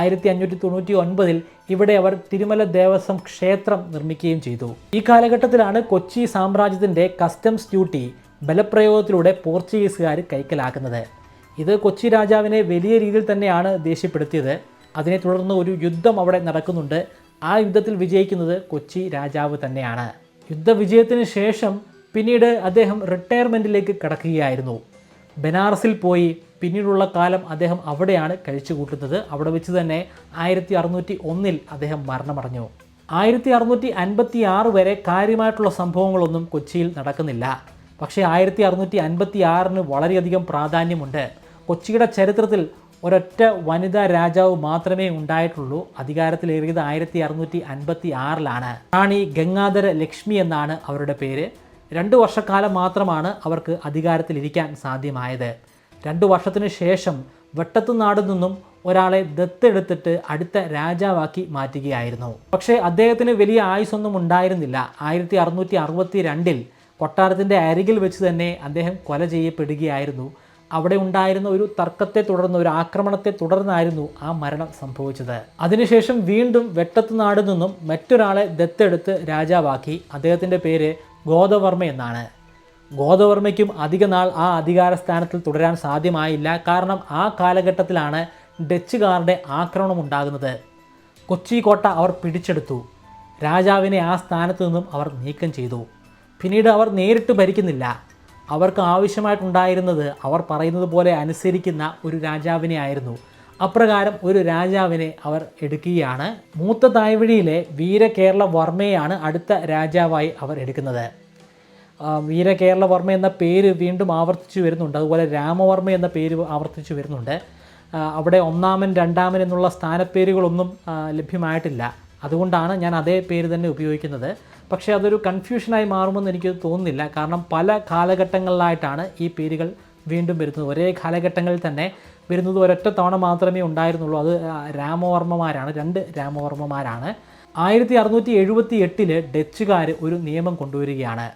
1599 ഇവിടെ അവർ തിരുമല ദേവസ്വം ക്ഷേത്രം നിർമ്മിക്കുകയും ചെയ്തു. ഈ കാലഘട്ടത്തിലാണ് കൊച്ചി സാമ്രാജ്യത്തിൻ്റെ കസ്റ്റംസ് ഡ്യൂട്ടി ബലപ്രയോഗത്തിലൂടെ പോർച്ചുഗീസുകാർ കൈക്കലാക്കുന്നത്. ഇത് കൊച്ചി രാജാവിനെ വലിയ രീതിയിൽ തന്നെയാണ് ദേഷ്യപ്പെടുത്തിയത്. അതിനെ തുടർന്ന് ഒരു യുദ്ധം അവിടെ നടക്കുന്നുണ്ട്. ആ യുദ്ധത്തിൽ വിജയിക്കുന്നത് കൊച്ചി രാജാവ് തന്നെയാണ്. യുദ്ധവിജയത്തിന് ശേഷം പിന്നീട് അദ്ദേഹം റിട്ടയർമെൻറ്റിലേക്ക് കടക്കുകയായിരുന്നു. ബനാറസിൽ പോയി പിന്നീടുള്ള കാലം അദ്ദേഹം അവിടെയാണ് കഴിച്ചു കൂട്ടുന്നത്. അവിടെ വെച്ച് തന്നെ 1601 അദ്ദേഹം മരണമടഞ്ഞു. 1656 വരെ കാര്യമായിട്ടുള്ള സംഭവങ്ങളൊന്നും കൊച്ചിയിൽ നടക്കുന്നില്ല. പക്ഷേ 1656 വളരെയധികം പ്രാധാന്യമുണ്ട്. കൊച്ചിയുടെ ചരിത്രത്തിൽ ഒരൊറ്റ വനിതാ രാജാവ് മാത്രമേ ഉണ്ടായിട്ടുള്ളൂ. അധികാരത്തിലേറിയത് 1656 റാണി ഗംഗാധര ലക്ഷ്മി എന്നാണ് അവരുടെ പേര്. 2 വർഷക്കാലം മാത്രമാണ് അവർക്ക് അധികാരത്തിലിരിക്കാൻ സാധ്യമായത്. 2 വർഷത്തിന് ശേഷം വെട്ടത്തുനാട് നിന്നും ഒരാളെ ദത്തെടുത്തിട്ട് അടുത്ത രാജാവാക്കി മാറ്റുകയായിരുന്നു. പക്ഷേ അദ്ദേഹത്തിന് വലിയ ആയുസ്സൊന്നും ഉണ്ടായിരുന്നില്ല. 1662 കൊട്ടാരത്തിൻ്റെ അരികിൽ വെച്ച് തന്നെ അദ്ദേഹം കൊല ചെയ്യപ്പെടുകയായിരുന്നു. അവിടെ ഉണ്ടായിരുന്ന ഒരു തർക്കത്തെ തുടർന്ന്, ഒരു ആക്രമണത്തെ തുടർന്നായിരുന്നു ആ മരണം സംഭവിച്ചത്. അതിനുശേഷം വീണ്ടും വെട്ടത്തുനാട് നിന്നും മറ്റൊരാളെ ദത്തെടുത്ത് രാജാവാക്കി. അദ്ദേഹത്തിൻ്റെ പേര് ഗോദവർമ്മ എന്നാണ്. ഗോദവർമ്മയ്ക്കും അധിക നാൾ ആ അധികാര സ്ഥാനത്തിൽ തുടരാൻ സാധ്യമായില്ല. കാരണം ആ കാലഘട്ടത്തിലാണ് ഡച്ചുകാരുടെ ആക്രമണം ഉണ്ടാകുന്നത്. കൊച്ചി കോട്ട അവർ പിടിച്ചെടുത്തു. രാജാവിനെ ആ സ്ഥാനത്ത് നിന്നും അവർ നീക്കം ചെയ്തു. പിന്നീട് അവർ നേരിട്ട് ഭരിക്കുന്നില്ല. അവർക്ക് ആവശ്യമായിട്ടുണ്ടായിരുന്നത് അവർ പറയുന്നത് പോലെ അനുസരിക്കുന്ന ഒരു രാജാവിനെ ആയിരുന്നു. അപ്രകാരം ഒരു രാജാവിനെ അവർ എടുക്കുകയാണ്. മൂത്ത തായ്വഴിയിലെ വീരകേരളവർമ്മയെയാണ് അടുത്ത രാജാവായി അവർ എടുക്കുന്നത്. വീരകേരളവർമ്മ എന്ന പേര് വീണ്ടും ആവർത്തിച്ചു വരുന്നുണ്ട്. അതുപോലെ രാമവർമ്മ എന്ന പേര് ആവർത്തിച്ചു വരുന്നുണ്ട്. അവിടെ ഒന്നാമൻ രണ്ടാമൻ എന്നുള്ള സ്ഥാനപ്പേരുകളൊന്നും ലഭ്യമായിട്ടില്ല. അതുകൊണ്ടാണ് ഞാൻ അതേ പേര് തന്നെ ഉപയോഗിക്കുന്നത്. പക്ഷേ അതൊരു കൺഫ്യൂഷനായി മാറുമെന്ന് എനിക്ക് തോന്നുന്നില്ല. കാരണം പല കാലഘട്ടങ്ങളിലായിട്ടാണ് ഈ പേരുകൾ വീണ്ടും വരുന്നത്. ഒരേ കാലഘട്ടങ്ങളിൽ തന്നെ വരുന്നത് ഒരൊറ്റ തവണ മാത്രമേ ഉണ്ടായിരുന്നുള്ളൂ. അത് രാമവർമ്മമാരാണ്, 2 രാമവർമ്മമാരാണ്. 1678 ഡച്ചുകാർ ഒരു നിയമം കൊണ്ടുവരികയാണ്.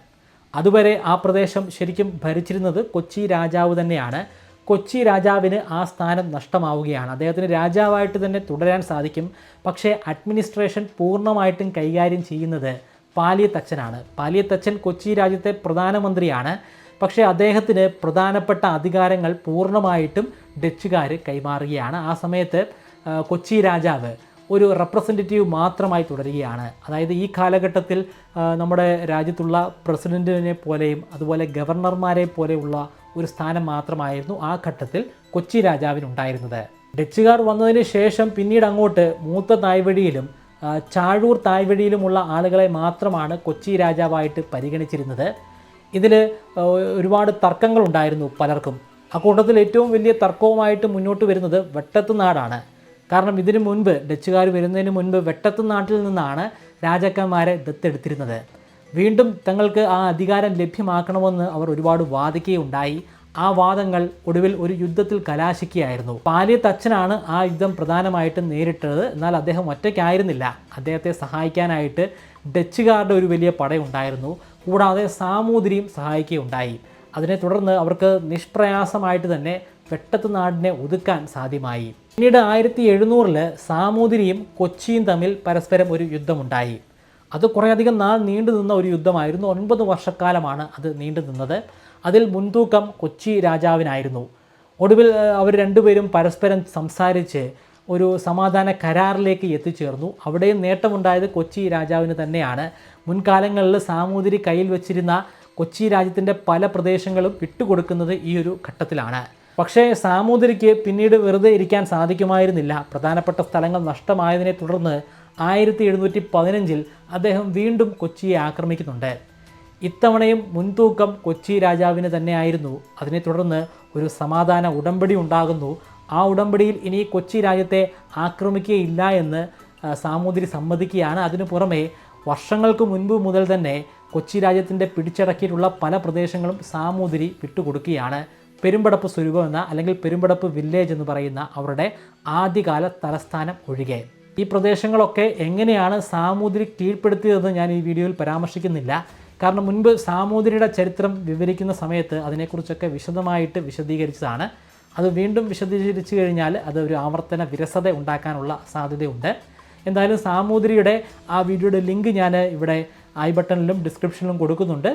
അതുവരെ ആ പ്രദേശം ശരിക്കും ഭരിച്ചിരുന്നത് കൊച്ചി രാജാവ് തന്നെയാണ്. കൊച്ചി രാജാവിന് ആ സ്ഥാനം നഷ്ടമാവുകയാണ്. അദ്ദേഹത്തിന് രാജാവായിട്ട് തന്നെ തുടരാൻ സാധിക്കും. പക്ഷേ അഡ്മിനിസ്ട്രേഷൻ പൂർണ്ണമായിട്ടും കൈകാര്യം ചെയ്യുന്നത് പാലിയത്തച്ഛനാണ്. പാലിയത്തച്ഛൻ കൊച്ചി രാജ്യത്തെ പ്രധാനമന്ത്രിയാണ്. പക്ഷേ അദ്ദേഹത്തിന് പ്രധാനപ്പെട്ട അധികാരങ്ങൾ പൂർണ്ണമായിട്ടും ഡച്ചുകാർ കൈമാറുകയാണ്. ആ സമയത്ത് കൊച്ചി രാജാവ് ഒരു റെപ്രസെൻറ്റേറ്റീവ് മാത്രമായി തുടരുകയാണ്. അതായത് ഈ കാലഘട്ടത്തിൽ നമ്മുടെ രാജ്യത്തുള്ള പ്രസിഡൻറ്റിനെ പോലെയും അതുപോലെ ഗവർണർമാരെ പോലെയുള്ള ഒരു സ്ഥാനം മാത്രമായിരുന്നു ആ ഘട്ടത്തിൽ കൊച്ചി രാജാവിനുണ്ടായിരുന്നത്. ഡച്ചുകാർ വന്നതിന് ശേഷം പിന്നീട് അങ്ങോട്ട് മൂത്ത തായ്വഴിയിലും ചാഴൂർ തായ്വഴിയിലുമുള്ള ആളുകളെ മാത്രമാണ് കൊച്ചി രാജാവായിട്ട് പരിഗണിച്ചിരുന്നത്. ഇതിൽ ഒരുപാട് തർക്കങ്ങളുണ്ടായിരുന്നു പലർക്കും. അക്കൂട്ടത്തിൽ ഏറ്റവും വലിയ തർക്കവുമായിട്ട് മുന്നോട്ട് വരുന്നത് വെട്ടത്തുനാടാണ്. കാരണം ഇതിനു മുൻപ് ഡച്ചുകാർ വരുന്നതിന് മുൻപ് വെട്ടത്തുനാട്ടിൽ നിന്നാണ് രാജാക്കന്മാരെ ദത്തെടുത്തിരുന്നത്. വീണ്ടും തങ്ങൾക്ക് ആ അധികാരം ലഭ്യമാക്കണമെന്ന് അവർ ഒരുപാട് വാദിക്കുകയുണ്ടായി. ആ വാദങ്ങൾ ഒടുവിൽ ഒരു യുദ്ധത്തിൽ കലാശിക്കുകയായിരുന്നു. പാലിയത്തച്ഛനാണ് ആ യുദ്ധം പ്രധാനമായിട്ടും നേരിട്ടത്. എന്നാൽ അദ്ദേഹം ഒറ്റയ്ക്കായിരുന്നില്ല. അദ്ദേഹത്തെ സഹായിക്കാനായിട്ട് ഡച്ചുകാരുടെ ഒരു വലിയ പടയുണ്ടായിരുന്നു. കൂടാതെ സാമൂതിരിയും സഹായിക്കുകയുണ്ടായി. അതിനെ തുടർന്ന് അവർക്ക് നിഷ്പ്രയാസമായിട്ട് തന്നെ വെട്ടത്തുനാടിനെ ഒതുക്കാൻ സാധ്യമായി. പിന്നീട് 1700 സാമൂതിരിയും കൊച്ചിയും തമ്മിൽ പരസ്പരം ഒരു യുദ്ധമുണ്ടായി. അത് കുറേയധികം നാൾ നീണ്ടു നിന്ന ഒരു യുദ്ധമായിരുന്നു. 9 വർഷക്കാലമാണ് അത് നീണ്ടു നിന്നത്. അതിൽ മുൻതൂക്കം കൊച്ചി രാജാവിനായിരുന്നു. ഒടുവിൽ അവർ രണ്ടുപേരും പരസ്പരം സംസാരിച്ച് ഒരു സമാധാന കരാറിലേക്ക് എത്തിച്ചേർന്നു. അവിടെയും നേട്ടമുണ്ടായത് കൊച്ചി രാജാവിന് തന്നെയാണ്. മുൻകാലങ്ങളിൽ സാമൂതിരി കയ്യിൽ വെച്ചിരുന്ന കൊച്ചി രാജ്യത്തിൻ്റെ പല പ്രദേശങ്ങളും വിട്ടുകൊടുക്കുന്നത് ഈ ഒരു ഘട്ടത്തിലാണ്. പക്ഷേ സാമൂതിരിക്ക് പിന്നീട് വെറുതെ ഇരിക്കാൻ സാധിക്കുമായിരുന്നില്ല. പ്രധാനപ്പെട്ട സ്ഥലങ്ങൾ നഷ്ടമായതിനെ തുടർന്ന് 1715 അദ്ദേഹം വീണ്ടും കൊച്ചിയെ ആക്രമിക്കുന്നുണ്ട്. ഇത്തവണയും മുൻതൂക്കം കൊച്ചി രാജാവിന് തന്നെയായിരുന്നു. അതിനെ തുടർന്ന് ഒരു സമാധാന ഉടമ്പടി ഉണ്ടാകുന്നു. ആ ഉടമ്പടിയിൽ ഇനി കൊച്ചി രാജ്യത്തെ ആക്രമിക്കുകയില്ല എന്ന് സാമൂതിരി സമ്മതിക്കുകയാണ്. അതിനു പുറമെ വർഷങ്ങൾക്ക് മുൻപ് മുതൽ തന്നെ കൊച്ചി രാജ്യത്തിൻ്റെ പിടിച്ചടക്കിയിട്ടുള്ള പല പ്രദേശങ്ങളും സാമൂതിരി വിട്ടുകൊടുക്കുകയാണ്. പെരുമ്പടപ്പ് സ്വരൂപം എന്ന അല്ലെങ്കിൽ പെരുമ്പടപ്പ് വില്ലേജ് എന്ന് പറയുന്ന അവരുടെ ആദ്യകാല തലസ്ഥാനം ഒഴികെ. ഈ പ്രദേശങ്ങളൊക്കെ എങ്ങനെയാണ് സാമൂതിരി കീഴ്പ്പെടുത്തിയതെന്ന് ഞാൻ ഈ വീഡിയോയിൽ പരാമർശിക്കുന്നില്ല. കാരണം മുൻപ് സാമൂതിരിയുടെ ചരിത്രം വിവരിക്കുന്ന സമയത്ത് അതിനെക്കുറിച്ചൊക്കെ വിശദമായിട്ട് വിശദീകരിച്ചതാണ്. അത് വീണ്ടും വിശദീകരിച്ചു കഴിഞ്ഞാൽ അത് ഒരു ആവർത്തന വിരസത ഉണ്ടാക്കാനുള്ള സാധ്യതയുണ്ട്. എന്തായാലും സാമൂതിരിയുടെ ആ വീഡിയോയുടെ ലിങ്ക് ഞാൻ ഇവിടെ ഐ ബട്ടണിലും ഡിസ്ക്രിപ്ഷനിലും കൊടുക്കുന്നുണ്ട്.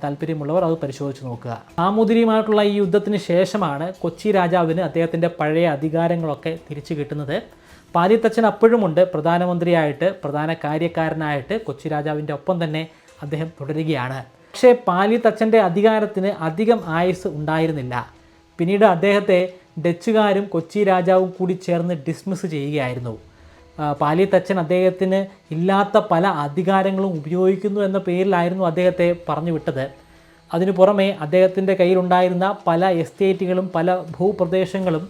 താല്പര്യമുള്ളവർ അത് പരിശോധിച്ച് നോക്കുക. സാമൂതിരിയുമായിട്ടുള്ള ഈ യുദ്ധത്തിന് ശേഷമാണ് കൊച്ചി രാജാവിന് അദ്ദേഹത്തിൻ്റെ പഴയ അധികാരങ്ങളൊക്കെ തിരിച്ചു കിട്ടുന്നത്. പാലിയത്തച്ഛൻ അപ്പോഴുമുണ്ട് പ്രധാനമന്ത്രിയായിട്ട്, പ്രധാന കാര്യക്കാരനായിട്ട് കൊച്ചി രാജാവിൻ്റെ ഒപ്പം തന്നെ അദ്ദേഹം തുടരുകയാണ്. പക്ഷേ പാലിയത്തച്ഛൻ്റെ അധികാരത്തിന് അധികം ആയുസ് ഉണ്ടായിരുന്നില്ല. പിന്നീട് അദ്ദേഹത്തെ ഡച്ചുകാരും കൊച്ചി രാജാവും കൂടി ചേർന്ന് ഡിസ്മിസ് ചെയ്യുകയായിരുന്നു. പാലിയത്തച്ഛൻ അദ്ദേഹത്തിന് ഇല്ലാത്ത പല അധികാരങ്ങളും ഉപയോഗിക്കുന്നു എന്ന പേരിലായിരുന്നു അദ്ദേഹത്തെ പറഞ്ഞു വിട്ടത്. അതിനു പുറമെ അദ്ദേഹത്തിൻ്റെ കയ്യിലുണ്ടായിരുന്ന പല എസ്റ്റേറ്റുകളും പല ഭൂപ്രദേശങ്ങളും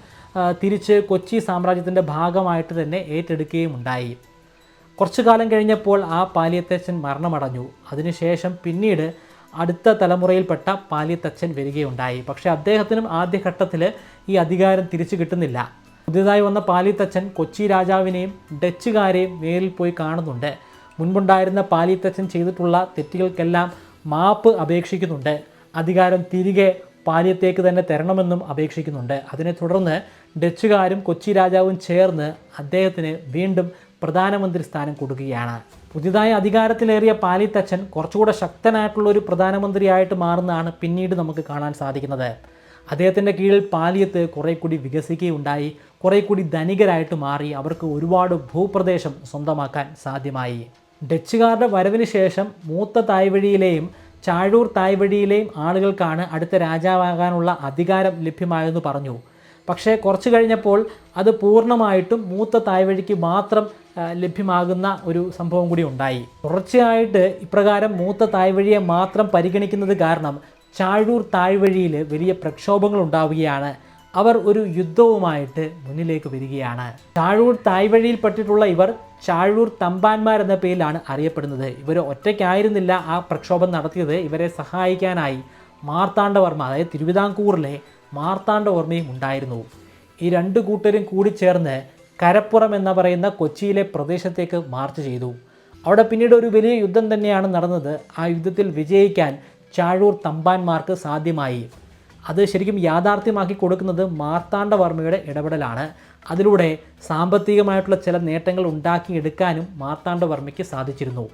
തിരിച്ച് കൊച്ചി സാമ്രാജ്യത്തിൻ്റെ ഭാഗമായിട്ട് തന്നെ ഏറ്റെടുക്കുകയും ഉണ്ടായി. കുറച്ചു കാലം കഴിഞ്ഞപ്പോൾ ആ പാലിയത്തച്ഛൻ മരണമടഞ്ഞു. അതിനുശേഷം പിന്നീട് അടുത്ത തലമുറയിൽപ്പെട്ട പാലിയത്തച്ഛൻ വരികയുണ്ടായി. പക്ഷേ അദ്ദേഹത്തിനും ആദ്യഘട്ടത്തിൽ ഈ അധികാരം തിരിച്ചു കിട്ടുന്നില്ല. പുതിയതായി വന്ന പാലിയത്തച്ഛൻ കൊച്ചി രാജാവിനെയും ഡച്ചുകാരെയും നേരിൽ പോയി കാണുന്നുണ്ട്. മുൻപുണ്ടായിരുന്ന പാലിയത്തച്ഛൻ ചെയ്തിട്ടുള്ള തെറ്റുകൾക്കെല്ലാം മാപ്പ് അപേക്ഷിക്കുന്നുണ്ട്. അധികാരം തിരികെ പാലിയത്തേക്ക് തന്നെ തരണമെന്നും അപേക്ഷിക്കുന്നുണ്ട്. അതിനെ തുടർന്ന് ഡച്ചുകാരും കൊച്ചി രാജാവും ചേർന്ന് അദ്ദേഹത്തിന് വീണ്ടും പ്രധാനമന്ത്രി സ്ഥാനം കൊടുക്കുകയാണ്. പുതിയതായി അധികാരത്തിലേറിയ പാലിത്തച്ചൻ കുറച്ചുകൂടെ ശക്തനായിട്ടുള്ള ഒരു പ്രധാനമന്ത്രിയായിട്ട് മാറുന്നതാണ് പിന്നീട് നമുക്ക് കാണാൻ സാധിക്കുന്നത്. അദ്ദേഹത്തിൻ്റെ കീഴിൽ പാലിയത്ത് കുറേ കൂടി വികസിക്കുകയുണ്ടായി, കുറേ കൂടി ധനികരായിട്ട് മാറി, അവർക്ക് ഒരുപാട് ഭൂപ്രദേശം സ്വന്തമാക്കാൻ സാധ്യമായി. ഡച്ചുകാരുടെ വരവിന് ശേഷം മൂത്ത തായ്വഴിയിലെയും ചാഴൂർ തായ്വഴിയിലെയും ആളുകൾക്കാണ് അടുത്ത രാജാവാകാനുള്ള അധികാരം ലഭ്യമായെന്ന് പറഞ്ഞു. പക്ഷേ കുറച്ച് കഴിഞ്ഞപ്പോൾ അത് പൂർണ്ണമായിട്ടും മൂത്ത തായ്വഴിക്ക് മാത്രം ലഭ്യമാകുന്ന ഒരു സംഭവം കൂടി ഉണ്ടായി. തുടർച്ചയായിട്ട് ഇപ്രകാരം മൂത്ത തായ്വഴിയെ മാത്രം പരിഗണിക്കുന്നത് കാരണം ചാഴൂർ താഴ്വഴിയിൽ വലിയ പ്രക്ഷോഭങ്ങൾ ഉണ്ടാവുകയാണ്. അവർ ഒരു യുദ്ധവുമായിട്ട് മുന്നിലേക്ക് വരികയാണ്. ചാഴൂർ തായ്വഴിയിൽപ്പെട്ടിട്ടുള്ള ഇവർ ചാഴൂർ തമ്പാന്മാർ എന്ന പേരിലാണ് അറിയപ്പെടുന്നത്. ഇവർ ഒറ്റയ്ക്കായിരുന്നില്ല ആ പ്രക്ഷോഭം നടത്തിയത്. ഇവരെ സഹായിക്കാനായി മാർത്താണ്ഡവർമ്മ, അതായത് തിരുവിതാംകൂറിലെ മാർത്താണ്ഡവർമ്മയും ഉണ്ടായിരുന്നു. ഈ രണ്ട് കൂട്ടരും കൂടി ചേർന്ന് കരപ്പുറം എന്ന് പറയുന്ന കൊച്ചിയിലെ പ്രദേശത്തേക്ക് മാർച്ച് ചെയ്തു. അവിടെ പിന്നീട് ഒരു വലിയ യുദ്ധം തന്നെയാണ് നടന്നത്. ആ യുദ്ധത്തിൽ വിജയിക്കാൻ ചാഴൂർ തമ്പാന്മാർക്ക് സാധ്യമായി. അത് ശരിക്കും യാഥാർത്ഥ്യമാക്കി കൊടുക്കുന്നത് മാർത്താണ്ഡവർമ്മയുടെ ഇടപെടലാണ്. അതിലൂടെ സാമ്പത്തികമായിട്ടുള്ള ചില നേട്ടങ്ങൾ ഉണ്ടാക്കിയെടുക്കാനും മാർത്താണ്ഡവർമ്മയ്ക്ക് സാധിച്ചിരുന്നു.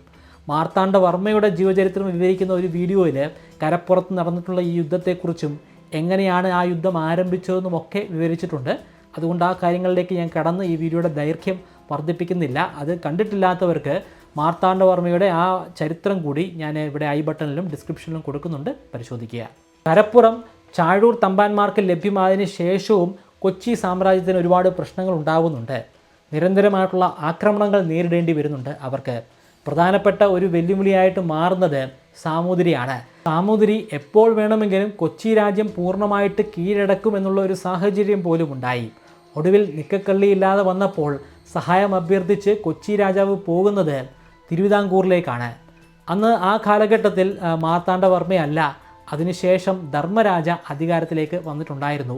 മാർത്താണ്ഡവർമ്മയുടെ ജീവചരിത്രം വിവരിക്കുന്ന ഒരു വീഡിയോയിൽ കരപ്പുറത്ത് നടന്നിട്ടുള്ള ഈ യുദ്ധത്തെക്കുറിച്ചും എങ്ങനെയാണ് ആ യുദ്ധം ആരംഭിച്ചതെന്നുമൊക്കെ വിവരിച്ചിട്ടുണ്ട്. അതുകൊണ്ട് ആ കാര്യങ്ങളിലേക്ക് ഞാൻ കടന്ന് ഈ വീഡിയോയുടെ ദൈർഘ്യം വർദ്ധിപ്പിക്കുന്നില്ല. അത് കണ്ടിട്ടില്ലാത്തവർക്ക് മാർത്താണ്ഡവർമ്മയുടെ ആ ചരിത്രം കൂടി ഞാൻ ഇവിടെ ഐ ബട്ടണിലും ഡിസ്ക്രിപ്ഷനിലും കൊടുക്കുന്നുണ്ട്, പരിശോധിക്കുക. കരപ്പുറം ചാഴൂർ തമ്പാന്മാർക്ക് ലഭ്യമായതിനു ശേഷവും കൊച്ചി സാമ്രാജ്യത്തിന് ഒരുപാട് പ്രശ്നങ്ങൾ ഉണ്ടാകുന്നുണ്ട്. നിരന്തരമായിട്ടുള്ള ആക്രമണങ്ങൾ നേരിടേണ്ടി വരുന്നുണ്ട് അവർക്ക്. പ്രധാനപ്പെട്ട ഒരു വെല്ലുവിളിയായിട്ട് മാറുന്നത് സാമൂതിരിയാണ്. സാമൂതിരി എപ്പോൾ വേണമെങ്കിലും കൊച്ചി രാജ്യം പൂർണ്ണമായിട്ട് കീഴടക്കും എന്നുള്ള ഒരു സാഹചര്യം പോലും ഉണ്ടായി. ഒടുവിൽ നിക്കക്കള്ളിയില്ലാതെ വന്നപ്പോൾ സഹായം അഭ്യർത്ഥിച്ച് കൊച്ചി രാജാവ് പോകുന്നത് തിരുവിതാംകൂറിലേക്കാണ്. അന്ന് ആ കാലഘട്ടത്തിൽ മാർത്താണ്ഡവർമ്മയല്ല, അതിനുശേഷം ധർമ്മരാജ അധികാരത്തിലേക്ക് വന്നിട്ടുണ്ടായിരുന്നു.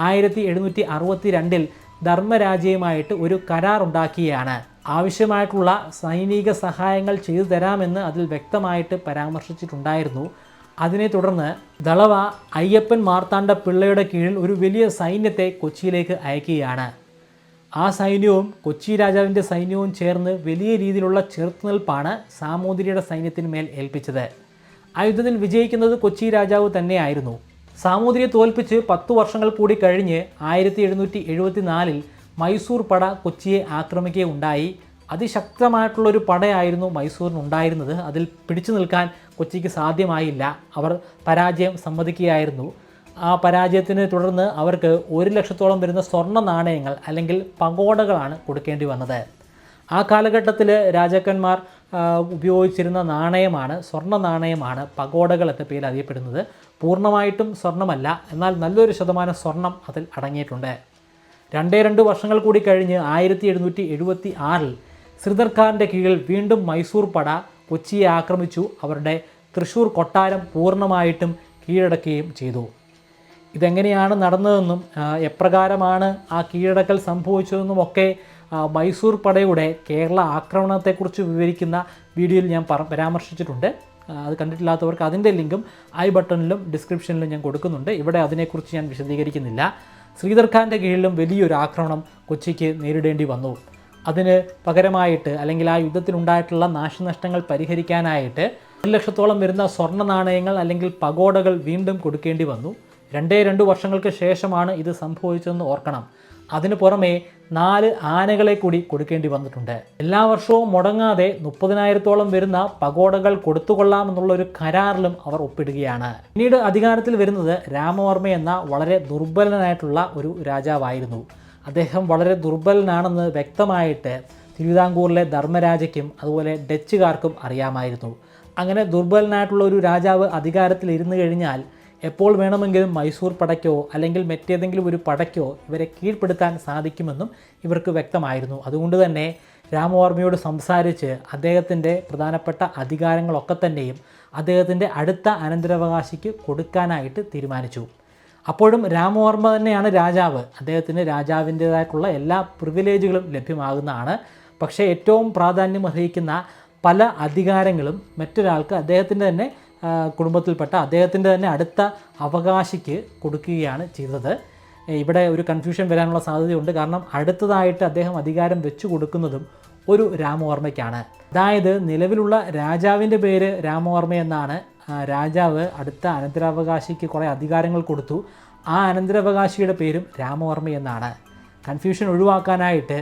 1762 ധർമ്മരാജയുമായിട്ട് ഒരു കരാർ ഉണ്ടാക്കിയാണ്. ആവശ്യമായിട്ടുള്ള സൈനിക സഹായങ്ങൾ ചെയ്തു തരാമെന്ന് അതിൽ വ്യക്തമായിട്ട് പരാമർശിച്ചിട്ടുണ്ടായിരുന്നു. അതിനെ തുടർന്ന് ദളവ അയ്യപ്പൻ മാർത്താണ്ഡ പിള്ളയുടെ കീഴിൽ ഒരു വലിയ സൈന്യത്തെ കൊച്ചിയിലേക്ക് അയക്കുകയാണ്. ആ സൈന്യവും കൊച്ചി രാജാവിൻ്റെ സൈന്യവും ചേർന്ന് വലിയ രീതിയിലുള്ള ചെറുത്തുനിൽപ്പാണ് സാമൂതിരിയുടെ സൈന്യത്തിന് മേൽ ഏൽപ്പിച്ചത്. ആ യുദ്ധത്തിൽ വിജയിക്കുന്നത് കൊച്ചി രാജാവ് തന്നെയായിരുന്നു. സാമൂതിരിയെ തോൽപ്പിച്ച് 10 വർഷങ്ങൾ കൂടി കഴിഞ്ഞ് 1774 മൈസൂർ പട കൊച്ചിയെ ആക്രമിക്കുകയുണ്ടായി. അതിശക്തമായിട്ടുള്ളൊരു പടയായിരുന്നു മൈസൂരിനുണ്ടായിരുന്നത്. അതിൽ പിടിച്ചു നിൽക്കാൻ കൊച്ചിക്ക് സാധ്യമായില്ല. അവർ പരാജയം സമ്മതിക്കുകയായിരുന്നു. ആ പരാജയത്തിനെ തുടർന്ന് അവർക്ക് 1 ലക്ഷത്തോളം വരുന്ന സ്വർണ്ണ നാണയങ്ങൾ അല്ലെങ്കിൽ പഗോഡകളാണ് കൊടുക്കേണ്ടി വന്നത്. ആ കാലഘട്ടത്തിൽ രാജാക്കന്മാർ ഉപയോഗിച്ചിരുന്ന നാണയമാണ്, സ്വർണ്ണ നാണയമാണ് പഗോഡകൾ എന്ന പേരിൽ അറിയപ്പെടുന്നത്. പൂർണ്ണമായിട്ടും സ്വർണ്ണമല്ല, എന്നാൽ നല്ലൊരു ശതമാനം സ്വർണം അതിൽ അടങ്ങിയിട്ടുണ്ട്. 2 വർഷങ്ങൾ കൂടി കഴിഞ്ഞ് 1776 ശ്രീധർ ഖാൻ്റെ കീഴിൽ വീണ്ടും മൈസൂർ പട കൊച്ചിയെ ആക്രമിച്ചു. അവരുടെ തൃശ്ശൂർ കൊട്ടാരം പൂർണ്ണമായിട്ടും കീഴടക്കുകയും ചെയ്തു. ഇതെങ്ങനെയാണ് നടന്നതെന്നും എപ്രകാരമാണ് ആ കീഴടക്കൽ സംഭവിച്ചതെന്നുമൊക്കെ മൈസൂർ പടയുടെ കേരള ആക്രമണത്തെക്കുറിച്ച് വിവരിക്കുന്ന വീഡിയോയിൽ ഞാൻ പരാമർശിച്ചിട്ടുണ്ട്. അത് കണ്ടിട്ടില്ലാത്തവർക്ക് അതിൻ്റെ ലിങ്കും ഐ ബട്ടണിലും ഡിസ്ക്രിപ്ഷനിലും ഞാൻ കൊടുക്കുന്നുണ്ട്. ഇവിടെ അതിനെക്കുറിച്ച് ഞാൻ വിശദീകരിക്കുന്നില്ല. ശ്രീധർ ഖാൻ്റെ കീഴിലും വലിയൊരു ആക്രമണം കൊച്ചിക്ക് നേരിടേണ്ടി വന്നു. അതിന് പകരമായിട്ട് അല്ലെങ്കിൽ ആ യുദ്ധത്തിലുണ്ടായിട്ടുള്ള നാശനഷ്ടങ്ങൾ പരിഹരിക്കാനായിട്ട് 1 ലക്ഷത്തോളം വരുന്ന സ്വർണ്ണ നാണയങ്ങൾ അല്ലെങ്കിൽ പഗോഡകൾ വീണ്ടും കൊടുക്കേണ്ടി വന്നു. 2 വർഷങ്ങൾക്ക് ശേഷമാണ് ഇത് സംഭവിച്ചതെന്ന് ഓർക്കണം. അതിനു പുറമെ 4 ആനകളെ കൂടി കൊടുക്കേണ്ടി വന്നിട്ടുണ്ട്. എല്ലാ വർഷവും മുടങ്ങാതെ 30,000-ഓളം വരുന്ന പഗോഡകൾ കൊടുത്തുകൊള്ളാമെന്നുള്ള ഒരു കരാറിലും അവർ ഒപ്പിടുകയാണ്. പിന്നീട് അധികാരത്തിൽ വരുന്നത് രാമവർമ്മ എന്ന വളരെ ദുർബലനായിട്ടുള്ള ഒരു രാജാവായിരുന്നു. അദ്ദേഹം വളരെ ദുർബലനാണെന്ന് വ്യക്തമായിട്ട് തിരുവിതാംകൂറിലെ ധർമ്മരാജയ്ക്കും അതുപോലെ ഡച്ചുകാർക്കും അറിയാമായിരുന്നു. അങ്ങനെ ദുർബലനായിട്ടുള്ള ഒരു രാജാവ് അധികാരത്തിൽ ഇരുന്നു കഴിഞ്ഞാൽ എപ്പോൾ വേണമെങ്കിലും മൈസൂർ പടയ്ക്കോ അല്ലെങ്കിൽ മറ്റേതെങ്കിലും ഒരു പടയ്ക്കോ ഇവരെ കീഴ്പ്പെടുത്താൻ സാധിക്കുമെന്നും ഇവർക്ക് വ്യക്തമായിരുന്നു. അതുകൊണ്ട് തന്നെ രാമവർമ്മയോട് സംസാരിച്ച് അദ്ദേഹത്തിൻ്റെ പ്രധാനപ്പെട്ട അധികാരങ്ങളൊക്കെ തന്നെയും അദ്ദേഹത്തിൻ്റെ അടുത്ത അനന്തരാവകാശിക്ക് കൊടുക്കാനായിട്ട് തീരുമാനിച്ചു. അപ്പോഴും രാമവർമ്മ തന്നെയാണ് രാജാവ്. അദ്ദേഹത്തിന് രാജാവിൻ്റേതായിട്ടുള്ള എല്ലാ പ്രിവിലേജുകളും ലഭ്യമാകുന്നതാണ്. പക്ഷേ ഏറ്റവും പ്രാധാന്യം അർഹിക്കുന്ന പല അധികാരങ്ങളും മറ്റൊരാൾക്ക് അദ്ദേഹത്തിൻ്റെ തന്നെ കുടുംബത്തിൽപ്പെട്ട അദ്ദേഹത്തിൻ്റെ തന്നെ അടുത്ത അവകാശിക്ക് കൊടുക്കുകയാണ് ചെയ്തത്. ഇവിടെ ഒരു കൺഫ്യൂഷൻ വരാനുള്ള സാധ്യതയുണ്ട്. കാരണം അടുത്തതായിട്ട് അദ്ദേഹം അധികാരം വെച്ചു കൊടുക്കുന്നതും ഒരു രാമവർമ്മയ്ക്കാണ്. അതായത് നിലവിലുള്ള രാജാവിൻ്റെ പേര് രാമവർമ്മ എന്നാണ്. രാജാവ് അടുത്ത അനന്തരാവകാശിക്ക് കുറേ അധികാരങ്ങൾ കൊടുത്തു. ആ അനന്തരാവകാശിയുടെ പേരും രാമവർമ്മ എന്നാണ്. കൺഫ്യൂഷൻ ഒഴിവാക്കാനായിട്ട്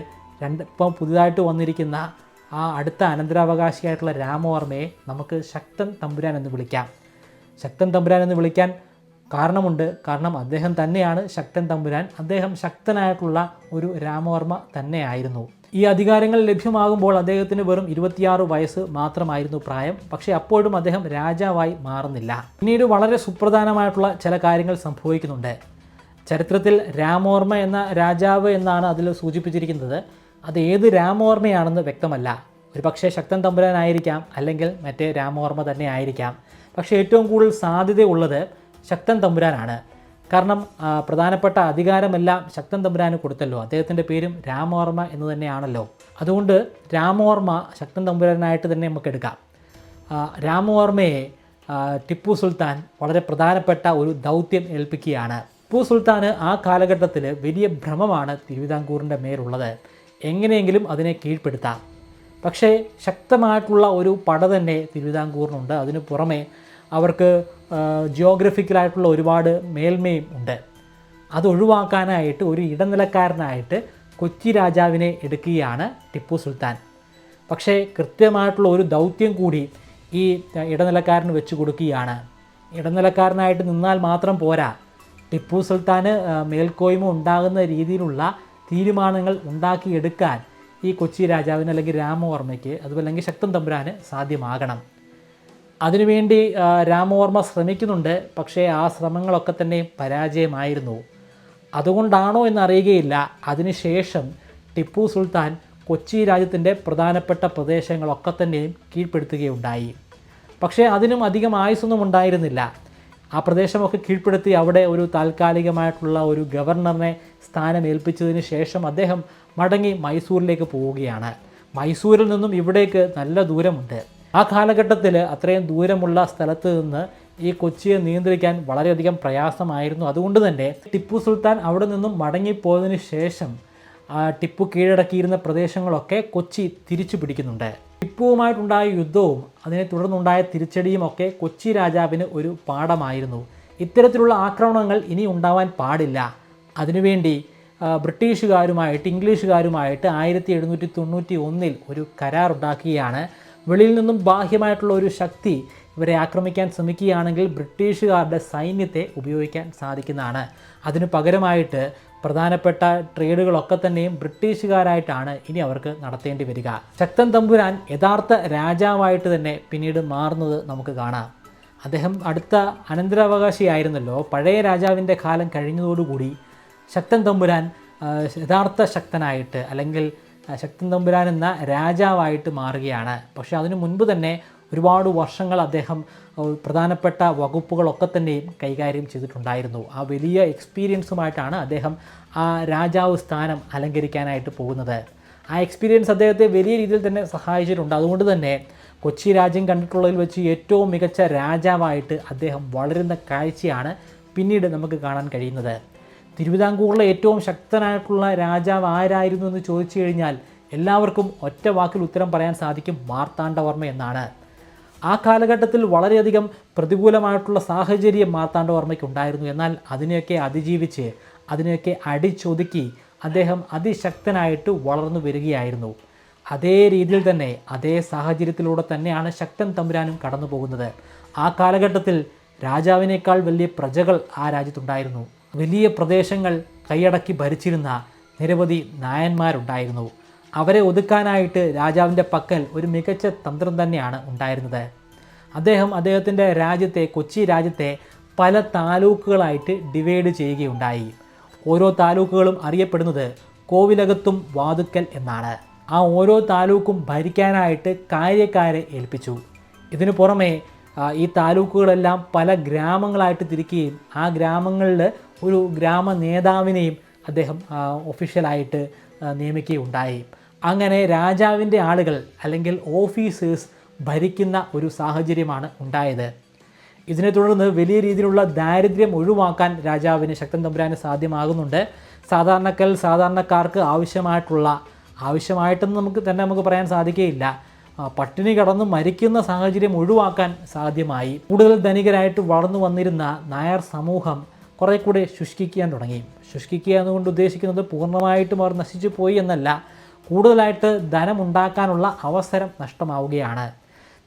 ഇപ്പം പുതുതായിട്ട് വന്നിരിക്കുന്ന ആ അടുത്ത അനന്തരാവകാശിയായിട്ടുള്ള രാമവർമ്മയെ നമുക്ക് ശക്തൻ തമ്പുരാൻ എന്ന് വിളിക്കാം. ശക്തൻ തമ്പുരാൻ എന്ന് വിളിക്കാൻ കാരണമുണ്ട്. കാരണം അദ്ദേഹം തന്നെയാണ് ശക്തൻ തമ്പുരാൻ. അദ്ദേഹം ശക്തനായിട്ടുള്ള ഒരു രാമവർമ്മ തന്നെയായിരുന്നു. ഈ അധികാരങ്ങൾ ലഭ്യമാകുമ്പോൾ അദ്ദേഹത്തിന് വെറും 26 വയസ്സ് മാത്രമായിരുന്നു പ്രായം. പക്ഷേ അപ്പോഴും അദ്ദേഹം രാജാവായി മാറുന്നില്ല. പിന്നീട് വളരെ സുപ്രധാനമായിട്ടുള്ള ചില കാര്യങ്ങൾ സംഭവിക്കുന്നുണ്ട്. ചരിത്രത്തിൽ രാമവർമ്മ എന്ന രാജാവ് എന്നാണ് അതിൽ സൂചിപ്പിച്ചിരിക്കുന്നത്. അത് ഏത് രാമവർമ്മയാണെന്ന് വ്യക്തമല്ല. ഒരു പക്ഷേ ശക്തൻ തമ്പുരാനായിരിക്കാം, അല്ലെങ്കിൽ മറ്റേ രാമവർമ്മ തന്നെ ആയിരിക്കാം. പക്ഷേ ഏറ്റവും കൂടുതൽ സാധ്യതയുള്ളത് ശക്തൻ തമ്പുരാനാണ്. കാരണം പ്രധാനപ്പെട്ട അധികാരമെല്ലാം ശക്തൻ തമ്പുരാന് കൊടുത്തല്ലോ. അദ്ദേഹത്തിൻ്റെ പേരും രാമവർമ്മ എന്ന് തന്നെയാണല്ലോ. അതുകൊണ്ട് രാമവർമ്മ ശക്തൻ തമ്പുരാനായിട്ട് തന്നെ നമുക്ക് എടുക്കാം. രാമവർമ്മയെ ടിപ്പു സുൽത്താൻ വളരെ പ്രധാനപ്പെട്ട ഒരു ദൗത്യം ഏൽപ്പിക്കുകയാണ്. ടിപ്പു സുൽത്താന് ആ കാലഘട്ടത്തിൽ വലിയ ഭ്രമമാണ് തിരുവിതാംകൂറിൻ്റെ മേലുള്ളത്. എങ്ങനെയെങ്കിലും അതിനെ കീഴ്പ്പെടുത്താം. പക്ഷേ ശക്തമായിട്ടുള്ള ഒരു പട തന്നെ തിരുവിതാംകൂറിനുണ്ട്. അതിനു പുറമെ അവർക്ക് ജിയോഗ്രഫിക്കലായിട്ടുള്ള ഒരുപാട് മേൽമയും ഉണ്ട്. അത് ഒഴിവാക്കാനായിട്ട് ഒരു ഇടനിലക്കാരനായിട്ട് കൊച്ചി രാജാവിനെ എടുക്കുകയാണ് ടിപ്പു സുൽത്താൻ. പക്ഷേ കൃത്യമായിട്ടുള്ള ഒരു ദൗത്യം കൂടി ഈ ഇടനിലക്കാരന് വെച്ച് കൊടുക്കുകയാണ്. ഇടനിലക്കാരനായിട്ട് നിന്നാൽ മാത്രം പോരാ, ടിപ്പു സുൽത്താന് മേൽക്കോയ്മ ഉണ്ടാകുന്ന രീതിയിലുള്ള തീരുമാനങ്ങൾ ഉണ്ടാക്കിയെടുക്കാൻ ഈ കൊച്ചി രാജാവിന് അല്ലെങ്കിൽ രാമവർമ്മയ്ക്ക് അതുമല്ലെങ്കിൽ ശക്തൻ തമ്പുരാന് സാധ്യമാകണം. അതിനുവേണ്ടി രാമവർമ്മ ശ്രമിക്കുന്നുണ്ട്. പക്ഷേ ആ ശ്രമങ്ങളൊക്കെ തന്നെ പരാജയമായിരുന്നു. അതുകൊണ്ടാണോ എന്നറിയുകയില്ല, അതിനുശേഷം ടിപ്പു സുൽത്താൻ കൊച്ചി രാജ്യത്തിൻ്റെ പ്രധാനപ്പെട്ട പ്രദേശങ്ങളൊക്കെ തന്നെയും കീഴ്പ്പെടുത്തുകയുണ്ടായി. പക്ഷേ അതിനും അധികം ആയുസ്സൊന്നും ഉണ്ടായിരുന്നില്ല. ആ പ്രദേശമൊക്കെ കീഴ്പ്പെടുത്തി അവിടെ ഒരു താൽക്കാലികമായിട്ടുള്ള ഒരു ഗവർണറിനെ സ്ഥാനമേൽപ്പിച്ചതിന് ശേഷം അദ്ദേഹം മടങ്ങി മൈസൂരിലേക്ക് പോവുകയാണ്. മൈസൂരിൽ നിന്നും ഇവിടേക്ക് നല്ല ദൂരമുണ്ട്. ആ കാലഘട്ടത്തിൽ അത്രയും ദൂരമുള്ള സ്ഥലത്ത് നിന്ന് ഈ കൊച്ചിയെ നിയന്ത്രിക്കാൻ വളരെയധികം പ്രയാസമായിരുന്നു. അതുകൊണ്ട് തന്നെ ടിപ്പു സുൽത്താൻ അവിടെ നിന്നും മടങ്ങിപ്പോയതിനു ശേഷം ടിപ്പു കീഴടക്കിയിരുന്ന പ്രദേശങ്ങളൊക്കെ കൊച്ചി തിരിച്ചു പിടിക്കുന്നുണ്ട്. ടിപ്പുവുമായിട്ടുണ്ടായ യുദ്ധവും അതിനെ തുടർന്നുണ്ടായ തിരിച്ചടിയും ഒക്കെ കൊച്ചി രാജാവിന് ഒരു പാഠമായിരുന്നു. ഇത്തരത്തിലുള്ള ആക്രമണങ്ങൾ ഇനി ഉണ്ടാവാൻ പാടില്ല. അതിനുവേണ്ടി ബ്രിട്ടീഷുകാരുമായിട്ട് ഇംഗ്ലീഷുകാരുമായിട്ട് 1791 ഒരു കരാറുണ്ടാക്കുകയാണ്. വെളിയിൽ നിന്നും ബാഹ്യമായിട്ടുള്ള ഒരു ശക്തി ഇവരെ ആക്രമിക്കാൻ ശ്രമിക്കുകയാണെങ്കിൽ ബ്രിട്ടീഷുകാരുടെ സൈന്യത്തെ ഉപയോഗിക്കാൻ സാധിക്കുന്നതാണ്. അതിനു പകരമായിട്ട് പ്രധാനപ്പെട്ട ട്രേഡുകളൊക്കെ തന്നെയും ബ്രിട്ടീഷുകാരായിട്ടാണ് ഇനി അവർക്ക് നടത്തേണ്ടി വരിക. ശക്തൻ തമ്പുരാൻ യഥാർത്ഥ രാജാവായിട്ട് തന്നെ പിന്നീട് മാറുന്നത് നമുക്ക് കാണാം. അദ്ദേഹം അടുത്ത അനന്തരാവകാശിയായിരുന്നല്ലോ. പഴയ രാജാവിൻ്റെ കാലം കഴിഞ്ഞതോടുകൂടി ശക്തൻ തമ്പുരാൻ യഥാർത്ഥ ശക്തനായിട്ട് അല്ലെങ്കിൽ ശക്തൻ തമ്പുരാൻ എന്ന രാജാവായിട്ട് മാറുകയാണ്. പക്ഷേ അതിനു മുൻപ് തന്നെ ഒരുപാട് വർഷങ്ങൾ അദ്ദേഹം പ്രധാനപ്പെട്ട വകുപ്പുകളൊക്കെ തന്നെയും കൈകാര്യം ചെയ്തിട്ടുണ്ടായിരുന്നു. ആ വലിയ എക്സ്പീരിയൻസുമായിട്ടാണ് അദ്ദേഹം ആ രാജാവ് സ്ഥാനം അലങ്കരിക്കാനായിട്ട് പോകുന്നത്. ആ എക്സ്പീരിയൻസ് അദ്ദേഹത്തെ വലിയ രീതിയിൽ തന്നെ സഹായിച്ചിട്ടുണ്ട്. അതുകൊണ്ട് തന്നെ കൊച്ചി രാജ്യം കണ്ടിട്ടുള്ളതിൽ വെച്ച് ഏറ്റവും മികച്ച രാജാവായിട്ട് അദ്ദേഹം വളരുന്ന കാഴ്ചയാണ് പിന്നീട് നമുക്ക് കാണാൻ കഴിയുന്നത്. തിരുവിതാംകൂറിലെ ഏറ്റവും ശക്തനായിട്ടുള്ള രാജാവ് ആരായിരുന്നു എന്ന് ചോദിച്ചു കഴിഞ്ഞാൽ എല്ലാവർക്കും ഒറ്റ വാക്കിൽ ഉത്തരം പറയാൻ സാധിക്കും, മാർത്താണ്ഡവർമ്മ എന്നാണ്. ആ കാലഘട്ടത്തിൽ വളരെയധികം പ്രതികൂലമായിട്ടുള്ള സാഹചര്യം മാർത്താണ്ഡവർമ്മയ്ക്ക് ഉണ്ടായിരുന്നു. എന്നാൽ അതിനെയൊക്കെ അതിജീവിച്ച് അതിനെയൊക്കെ അടിച്ചൊതുക്കി അദ്ദേഹം അതിശക്തനായിട്ട് വളർന്നു വരികയായിരുന്നു. അതേ രീതിയിൽ തന്നെ അതേ സാഹചര്യത്തിലൂടെ തന്നെയാണ് ശക്തൻ തമ്പുരാനും കടന്നു പോകുന്നത്. ആ കാലഘട്ടത്തിൽ രാജാവിനേക്കാൾ വലിയ പ്രജകൾ ആ രാജ്യത്തുണ്ടായിരുന്നു. വലിയ പ്രദേശങ്ങൾ കൈയടക്കി ഭരിച്ചിരുന്ന നിരവധി നായന്മാരുണ്ടായിരുന്നു. അവരെ ഒതുക്കാനായിട്ട് രാജാവിൻ്റെ പക്കൽ ഒരു മികച്ച തന്ത്രം തന്നെയാണ് ഉണ്ടായിരുന്നത്. അദ്ദേഹത്തിൻ്റെ രാജ്യത്തെ കൊച്ചി രാജ്യത്തെ പല താലൂക്കുകളായിട്ട് ഡിവൈഡ് ചെയ്യുകയുണ്ടായി. ഓരോ താലൂക്കുകളും അറിയപ്പെടുന്നത് കോവിലകത്തും വാതുക്കൽ എന്നാണ്. ആ ഓരോ താലൂക്കും ഭരിക്കാനായിട്ട് കാര്യക്കാരെ ഏൽപ്പിച്ചു. ഇതിനു പുറമെ ഈ താലൂക്കുകളെല്ലാം പല ഗ്രാമങ്ങളായിട്ട് തിരിക്കുകയും ആ ഗ്രാമങ്ങളിൽ ഒരു ഗ്രാമ നേതാവിനെയും അദ്ദേഹം ഒഫീഷ്യലായിട്ട് നിയമിക്കുകയുണ്ടായി. അങ്ങനെ രാജാവിൻ്റെ ആളുകൾ അല്ലെങ്കിൽ ഓഫീസേഴ്സ് ഭരിക്കുന്ന ഒരു സാഹചര്യമാണ് ഉണ്ടായത്. ഇതിനെ തുടർന്ന് വലിയ രീതിയിലുള്ള ദാരിദ്ര്യം ഒഴിവാക്കാൻ രാജാവിന് ശക്തൻ തമ്പുരാന് സാധ്യമാകുന്നുണ്ട്. സാധാരണക്കാർക്ക് ആവശ്യമായിട്ടെന്ന് നമുക്ക് പറയാൻ സാധിക്കുകയില്ല, പട്ടിണി കടന്ന് മരിക്കുന്ന സാഹചര്യം ഒഴിവാക്കാൻ സാധ്യമായി. കൂടുതൽ ധനികരായിട്ട് വളർന്നു വന്നിരുന്ന നായർ സമൂഹം കുറേ കൂടെ ശുഷ്കിക്കാൻ തുടങ്ങി. ശുഷ്കിക്കുക എന്നുകൊണ്ട് ഉദ്ദേശിക്കുന്നത് പൂർണ്ണമായിട്ടും അവർ നശിച്ചു പോയി എന്നല്ല, കൂടുതലായിട്ട് ധനമുണ്ടാക്കാനുള്ള അവസരം നഷ്ടമാവുകയാണ്.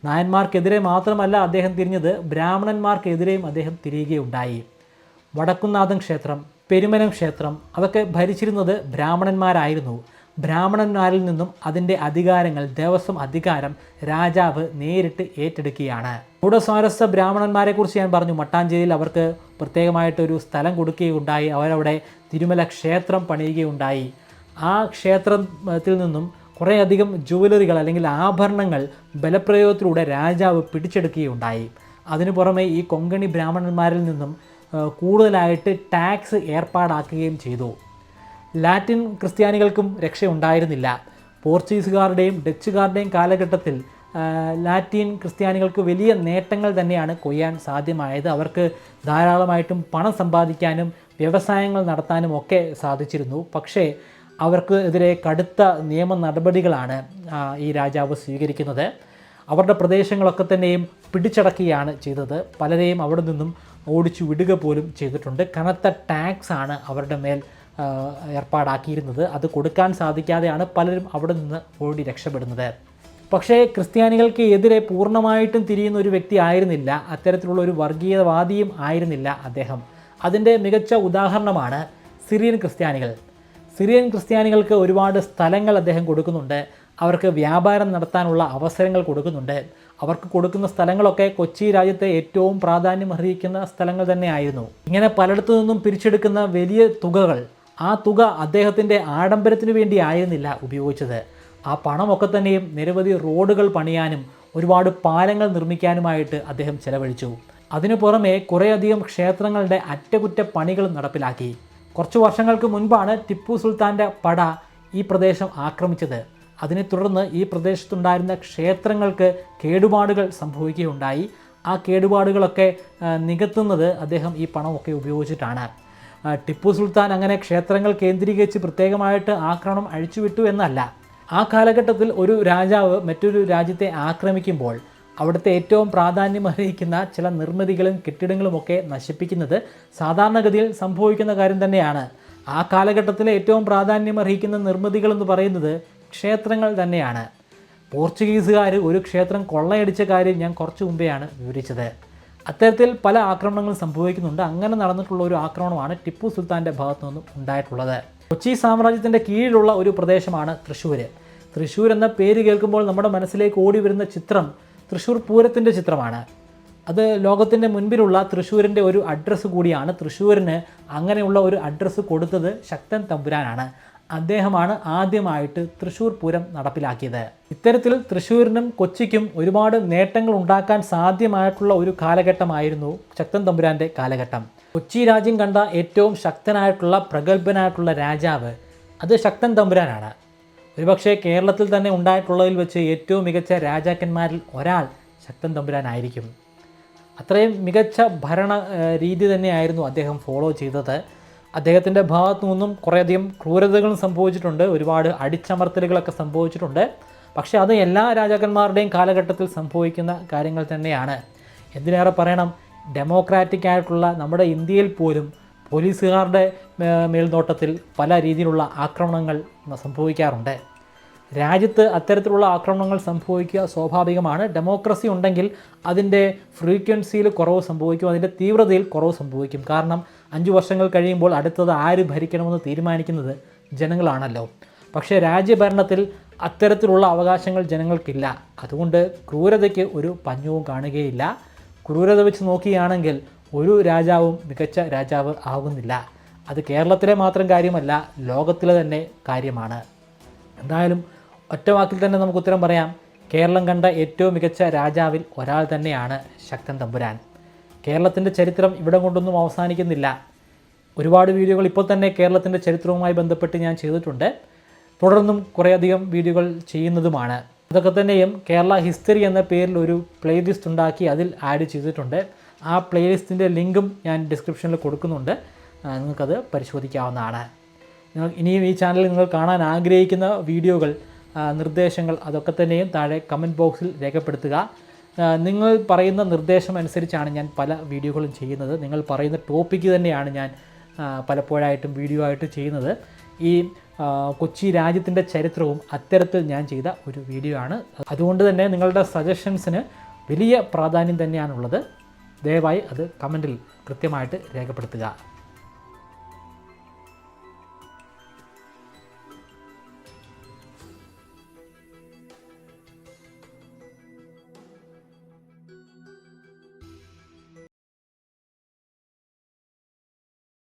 നായന്മാർക്കെതിരെ മാത്രമല്ല അദ്ദേഹം തിരിഞ്ഞത്, ബ്രാഹ്മണന്മാർക്കെതിരെയും അദ്ദേഹം തിരിയുകയുണ്ടായി. വടക്കുംനാഥൻ ക്ഷേത്രം, പെരുമനം ക്ഷേത്രം അതൊക്കെ ഭരിച്ചിരുന്നത് ബ്രാഹ്മണന്മാരായിരുന്നു. ബ്രാഹ്മണന്മാരിൽ നിന്നും അതിൻ്റെ അധികാരങ്ങൾ, ദേവസ്വം അധികാരം രാജാവ് നേരിട്ട് ഏറ്റെടുക്കുകയാണ്. ഗൂഢസ്വാരസ്യ ബ്രാഹ്മണന്മാരെക്കുറിച്ച് ഞാൻ പറഞ്ഞു. മട്ടാഞ്ചേരിയിൽ അവർക്ക് പ്രത്യേകമായിട്ടൊരു സ്ഥലം കൊടുക്കുകയുണ്ടായി. അവരവിടെ തിരുമല ക്ഷേത്രം പണിയുകയുണ്ടായി. ആ ക്ഷേത്രത്തിൽ നിന്നും കുറേയധികം ജുവലറികൾ അല്ലെങ്കിൽ ആഭരണങ്ങൾ ബലപ്രയോഗത്തിലൂടെ രാജാവ് പിടിച്ചെടുക്കുകയുണ്ടായി. അതിനു പുറമെ ഈ കൊങ്കണി ബ്രാഹ്മണന്മാരിൽ നിന്നും കൂടുതലായിട്ട് ടാക്സ് ഏർപ്പാടാക്കുകയും ചെയ്തു. ലാറ്റിൻ ക്രിസ്ത്യാനികൾക്കും രക്ഷയുണ്ടായിരുന്നില്ല. പോർച്ചുഗീസുകാരുടെയും ഡച്ചുകാരുടെയും കാലഘട്ടത്തിൽ ലാറ്റിൻ ക്രിസ്ത്യാനികൾക്ക് വലിയ നേട്ടങ്ങൾ തന്നെയാണ് കൊയ്യാൻ സാധ്യമായത്. അവർക്ക് ധാരാളമായിട്ടും പണം സമ്പാദിക്കാനും വ്യവസായങ്ങൾ നടത്താനും ഒക്കെ സാധിച്ചിരുന്നു. പക്ഷേ അവർക്ക് എതിരെ കടുത്ത നിയമ നടപടികളാണ് ഈ രാജാവ് സ്വീകരിക്കുന്നത്. അവരുടെ പ്രദേശങ്ങളൊക്കെ തന്നെയും പിടിച്ചടക്കുകയാണ് ചെയ്തത്. പലരെയും അവിടെ നിന്നും ഓടിച്ചു വിടുക പോലും ചെയ്തിട്ടുണ്ട്. കനത്ത ടാക്സ് ആണ് അവരുടെ മേൽ ഏർപ്പാടാക്കിയിരുന്നത്. അത് കൊടുക്കാൻ സാധിക്കാതെയാണ് പലരും അവിടെ നിന്ന് ഓടി രക്ഷപ്പെടുന്നത്. പക്ഷേ ക്രിസ്ത്യാനികൾക്ക് എതിരെ പൂർണ്ണമായിട്ടും തിരിയുന്ന ഒരു വ്യക്തി ആയിരുന്നില്ല, അത്തരത്തിലുള്ള ഒരു വർഗീയവാദിയും ആയിരുന്നില്ല അദ്ദേഹം. അതിൻ്റെ മികച്ച ഉദാഹരണമാണ് സിറിയൻ ക്രിസ്ത്യാനികൾ. സിറിയൻ ക്രിസ്ത്യാനികൾക്ക് ഒരുപാട് സ്ഥലങ്ങൾ അദ്ദേഹം കൊടുക്കുന്നുണ്ട്. അവർക്ക് വ്യാപാരം നടത്താനുള്ള അവസരങ്ങൾ കൊടുക്കുന്നുണ്ട്. അവർക്ക് കൊടുക്കുന്ന സ്ഥലങ്ങളൊക്കെ കൊച്ചി രാജ്യത്തെ ഏറ്റവും പ്രാധാന്യം അർഹിക്കുന്ന സ്ഥലങ്ങൾ തന്നെയായിരുന്നു. ഇങ്ങനെ പലയിടത്തു നിന്നും പിരിച്ചെടുക്കുന്ന വലിയ തുകകൾ, ആ തുക അദ്ദേഹത്തിൻ്റെ ആഡംബരത്തിന് വേണ്ടി ആയിരുന്നില്ല ഉപയോഗിച്ചത്. ആ പണമൊക്കെ തന്നെയും നിരവധി റോഡുകൾ പണിയാനും ഒരുപാട് പാലങ്ങൾ നിർമ്മിക്കാനുമായിട്ട് അദ്ദേഹം ചെലവഴിച്ചു. അതിനു പുറമെ കുറേയധികം ക്ഷേത്രങ്ങളുടെ അറ്റകുറ്റപ്പണികൾ നടപ്പിലാക്കി. കുറച്ച് വർഷങ്ങൾക്ക് മുൻപാണ് ടിപ്പു സുൽത്താൻ്റെ പട ഈ പ്രദേശം ആക്രമിച്ചത്. അതിനെ തുടർന്ന് ഈ പ്രദേശത്തുണ്ടായിരുന്ന ക്ഷേത്രങ്ങൾക്ക് കേടുപാടുകൾ സംഭവിക്കുകയുണ്ടായി. ആ കേടുപാടുകളൊക്കെ നികത്തുന്നത് അദ്ദേഹം ഈ പണമൊക്കെ ഉപയോഗിച്ചിട്ടാണ്. ടിപ്പു സുൽത്താൻ അങ്ങനെ ക്ഷേത്രങ്ങൾ കേന്ദ്രീകരിച്ച് പ്രത്യേകമായിട്ട് ആക്രമണം അഴിച്ചുവിട്ടു എന്നല്ല. ആ കാലഘട്ടത്തിൽ ഒരു രാജാവ് മറ്റൊരു രാജ്യത്തെ ആക്രമിക്കുമ്പോൾ അവിടുത്തെ ഏറ്റവും പ്രാധാന്യം അർഹിക്കുന്ന ചില നിർമ്മിതികളും കെട്ടിടങ്ങളുമൊക്കെ നശിപ്പിക്കുന്നത് സാധാരണഗതിയിൽ സംഭവിക്കുന്ന കാര്യം തന്നെയാണ്. ആ കാലഘട്ടത്തിലെ ഏറ്റവും പ്രാധാന്യം അർഹിക്കുന്ന നിർമ്മിതികളെന്ന് പറയുന്നത് ക്ഷേത്രങ്ങൾ തന്നെയാണ്. പോർച്ചുഗീസുകാർ ഒരു ക്ഷേത്രം കൊള്ളയടിച്ച കാര്യം ഞാൻ കുറച്ച് മുമ്പെയാണ് വിവരിച്ചത്. അത്തരത്തിൽ പല ആക്രമണങ്ങളും സംഭവിക്കുന്നുണ്ട്. അങ്ങനെ നടന്നിട്ടുള്ള ഒരു ആക്രമണമാണ് ടിപ്പു സുൽത്താൻ്റെ ഭാഗത്തു നിന്നും ഉണ്ടായിട്ടുള്ളത്. കൊച്ചി സാമ്രാജ്യത്തിൻ്റെ കീഴിലുള്ള ഒരു പ്രദേശമാണ് തൃശ്ശൂർ. തൃശ്ശൂർ എന്ന പേര് കേൾക്കുമ്പോൾ നമ്മുടെ മനസ്സിലേക്ക് ഓടി വരുന്ന ചിത്രം തൃശ്ശൂർ പൂരത്തിൻ്റെ ചിത്രമാണ്. അത് ലോകത്തിൻ്റെ മുൻപിലുള്ള തൃശ്ശൂരിൻ്റെ ഒരു അഡ്രസ്സ് കൂടിയാണ്. തൃശ്ശൂരിന് അങ്ങനെയുള്ള ഒരു അഡ്രസ്സ് കൊടുത്തത് ശക്തൻ തമ്പുരാനാണ്. അദ്ദേഹമാണ് ആദ്യമായിട്ട് തൃശ്ശൂർ പൂരം നടപ്പിലാക്കിയത്. ഇത്തരത്തിൽ തൃശ്ശൂരിനും കൊച്ചിക്കും ഒരുപാട് നേട്ടങ്ങൾ ഉണ്ടാക്കാൻ സാധ്യമായിട്ടുള്ള ഒരു കാലഘട്ടമായിരുന്നു ശക്തൻ തമ്പുരാൻ്റെ കാലഘട്ടം. കൊച്ചി രാജ്യം കണ്ട ഏറ്റവും ശക്തനായിട്ടുള്ള പ്രഗത്ഭനായിട്ടുള്ള രാജാവ് അത് ശക്തൻ തമ്പുരാനാണ്. ഒരുപക്ഷെ കേരളത്തിൽ തന്നെ ഉണ്ടായിട്ടുള്ളതിൽ വെച്ച് ഏറ്റവും മികച്ച രാജാക്കന്മാരിൽ ഒരാൾ ശക്തൻ തമ്പുരാനായിരിക്കും. അത്രയും മികച്ച ഭരണ രീതി തന്നെയായിരുന്നു അദ്ദേഹം ഫോളോ ചെയ്തത്. അദ്ദേഹത്തിൻ്റെ ഭാഗത്തു നിന്നും കുറേയധികം ക്രൂരതകളും സംഭവിച്ചിട്ടുണ്ട്, ഒരുപാട് അടിച്ചമർത്തലുകളൊക്കെ സംഭവിച്ചിട്ടുണ്ട്. പക്ഷേ അത് എല്ലാ രാജാക്കന്മാരുടെയും കാലഘട്ടത്തിൽ സംഭവിക്കുന്ന കാര്യങ്ങൾ തന്നെയാണ്. എന്തിനേറെ പറയണം, ഡെമോക്രാറ്റിക് ആയിട്ടുള്ള നമ്മുടെ ഇന്ത്യയിൽ പോലും പോലീസുകാരുടെ മേൽനോട്ടത്തിൽ പല രീതിയിലുള്ള ആക്രമണങ്ങൾ സംഭവിക്കാറുണ്ട്. രാജ്യത്ത് അത്തരത്തിലുള്ള ആക്രമണങ്ങൾ സംഭവിക്കുക സ്വാഭാവികമാണ്. ഡെമോക്രസി ഉണ്ടെങ്കിൽ അതിൻ്റെ ഫ്രീക്വൻസിയിൽ കുറവ് സംഭവിക്കും, അതിൻ്റെ തീവ്രതയിൽ കുറവ് സംഭവിക്കും. കാരണം 5 വർഷങ്ങൾ കഴിയുമ്പോൾ അടുത്തത് ആര് ഭരിക്കണമെന്ന് തീരുമാനിക്കുന്നത് ജനങ്ങളാണല്ലോ. പക്ഷേ രാജ്യഭരണത്തിൽ അത്തരത്തിലുള്ള അവകാശങ്ങൾ ജനങ്ങൾക്കില്ല. അതുകൊണ്ട് ക്രൂരതയ്ക്ക് ഒരു പഞ്ഞവും കാണുകയില്ല. ക്രൂരത വെച്ച് നോക്കുകയാണെങ്കിൽ ഒരു രാജാവും മികച്ച രാജാവ് ആകുന്നില്ല. അത് കേരളത്തിലെ മാത്രം കാര്യമല്ല, ലോകത്തിലെ തന്നെ കാര്യമാണ്. എന്തായാലും ഒറ്റ വാക്കിൽ തന്നെ നമുക്ക് ഉത്തരം പറയാം. കേരളം കണ്ട ഏറ്റവും മികച്ച രാജാവിൽ ഒരാൾ തന്നെയാണ് ശക്തൻ തമ്പുരാൻ. കേരളത്തിൻ്റെ ചരിത്രം ഇവിടെ കൊണ്ടൊന്നും അവസാനിക്കുന്നില്ല. ഒരുപാട് വീഡിയോകൾ ഇപ്പോൾ തന്നെ കേരളത്തിൻ്റെ ചരിത്രവുമായി ബന്ധപ്പെട്ട് ഞാൻ ചെയ്തിട്ടുണ്ട്. തുടർന്നും കുറേയധികം വീഡിയോകൾ ചെയ്യുന്നതുമാണ്. അതൊക്കെ തന്നെയും കേരള ഹിസ്റ്ററി എന്ന പേരിൽ ഒരു പ്ലേലിസ്റ്റ് ഉണ്ടാക്കി അതിൽ ആഡ് ചെയ്തിട്ടുണ്ട്. ആ പ്ലേലിസ്റ്റിൻ്റെ ലിങ്കും ഞാൻ ഡിസ്ക്രിപ്ഷനിൽ കൊടുക്കുന്നുണ്ട്, നിങ്ങൾക്കത് പരിശോധിക്കാവുന്നതാണ്. ഇനിയും ഈ ചാനൽ നിങ്ങൾ കാണാൻ ആഗ്രഹിക്കുന്ന വീഡിയോകൾ, നിർദ്ദേശങ്ങൾ അതൊക്കെ തന്നെയും താഴെ കമൻറ്റ് ബോക്സിൽ രേഖപ്പെടുത്തുക. നിങ്ങൾ പറയുന്ന നിർദ്ദേശം അനുസരിച്ചാണ് ഞാൻ പല വീഡിയോകളും ചെയ്യുന്നത്. നിങ്ങൾ പറയുന്ന ടോപ്പിക്ക് തന്നെയാണ് ഞാൻ പലപ്പോഴായിട്ടും വീഡിയോ ആയിട്ട് ചെയ്യുന്നത്. ഈ കൊച്ചി രാജ്യത്തിൻ്റെ ചരിത്രവും അത്തരത്തിൽ ഞാൻ ചെയ്ത ഒരു വീഡിയോ ആണ്. അതുകൊണ്ട് തന്നെ നിങ്ങളുടെ സജഷൻസിന് വലിയ പ്രാധാന്യം തന്നെയാണുള്ളത്. ദയവായി അത് കമൻറ്റിൽ കൃത്യമായിട്ട് രേഖപ്പെടുത്തുക.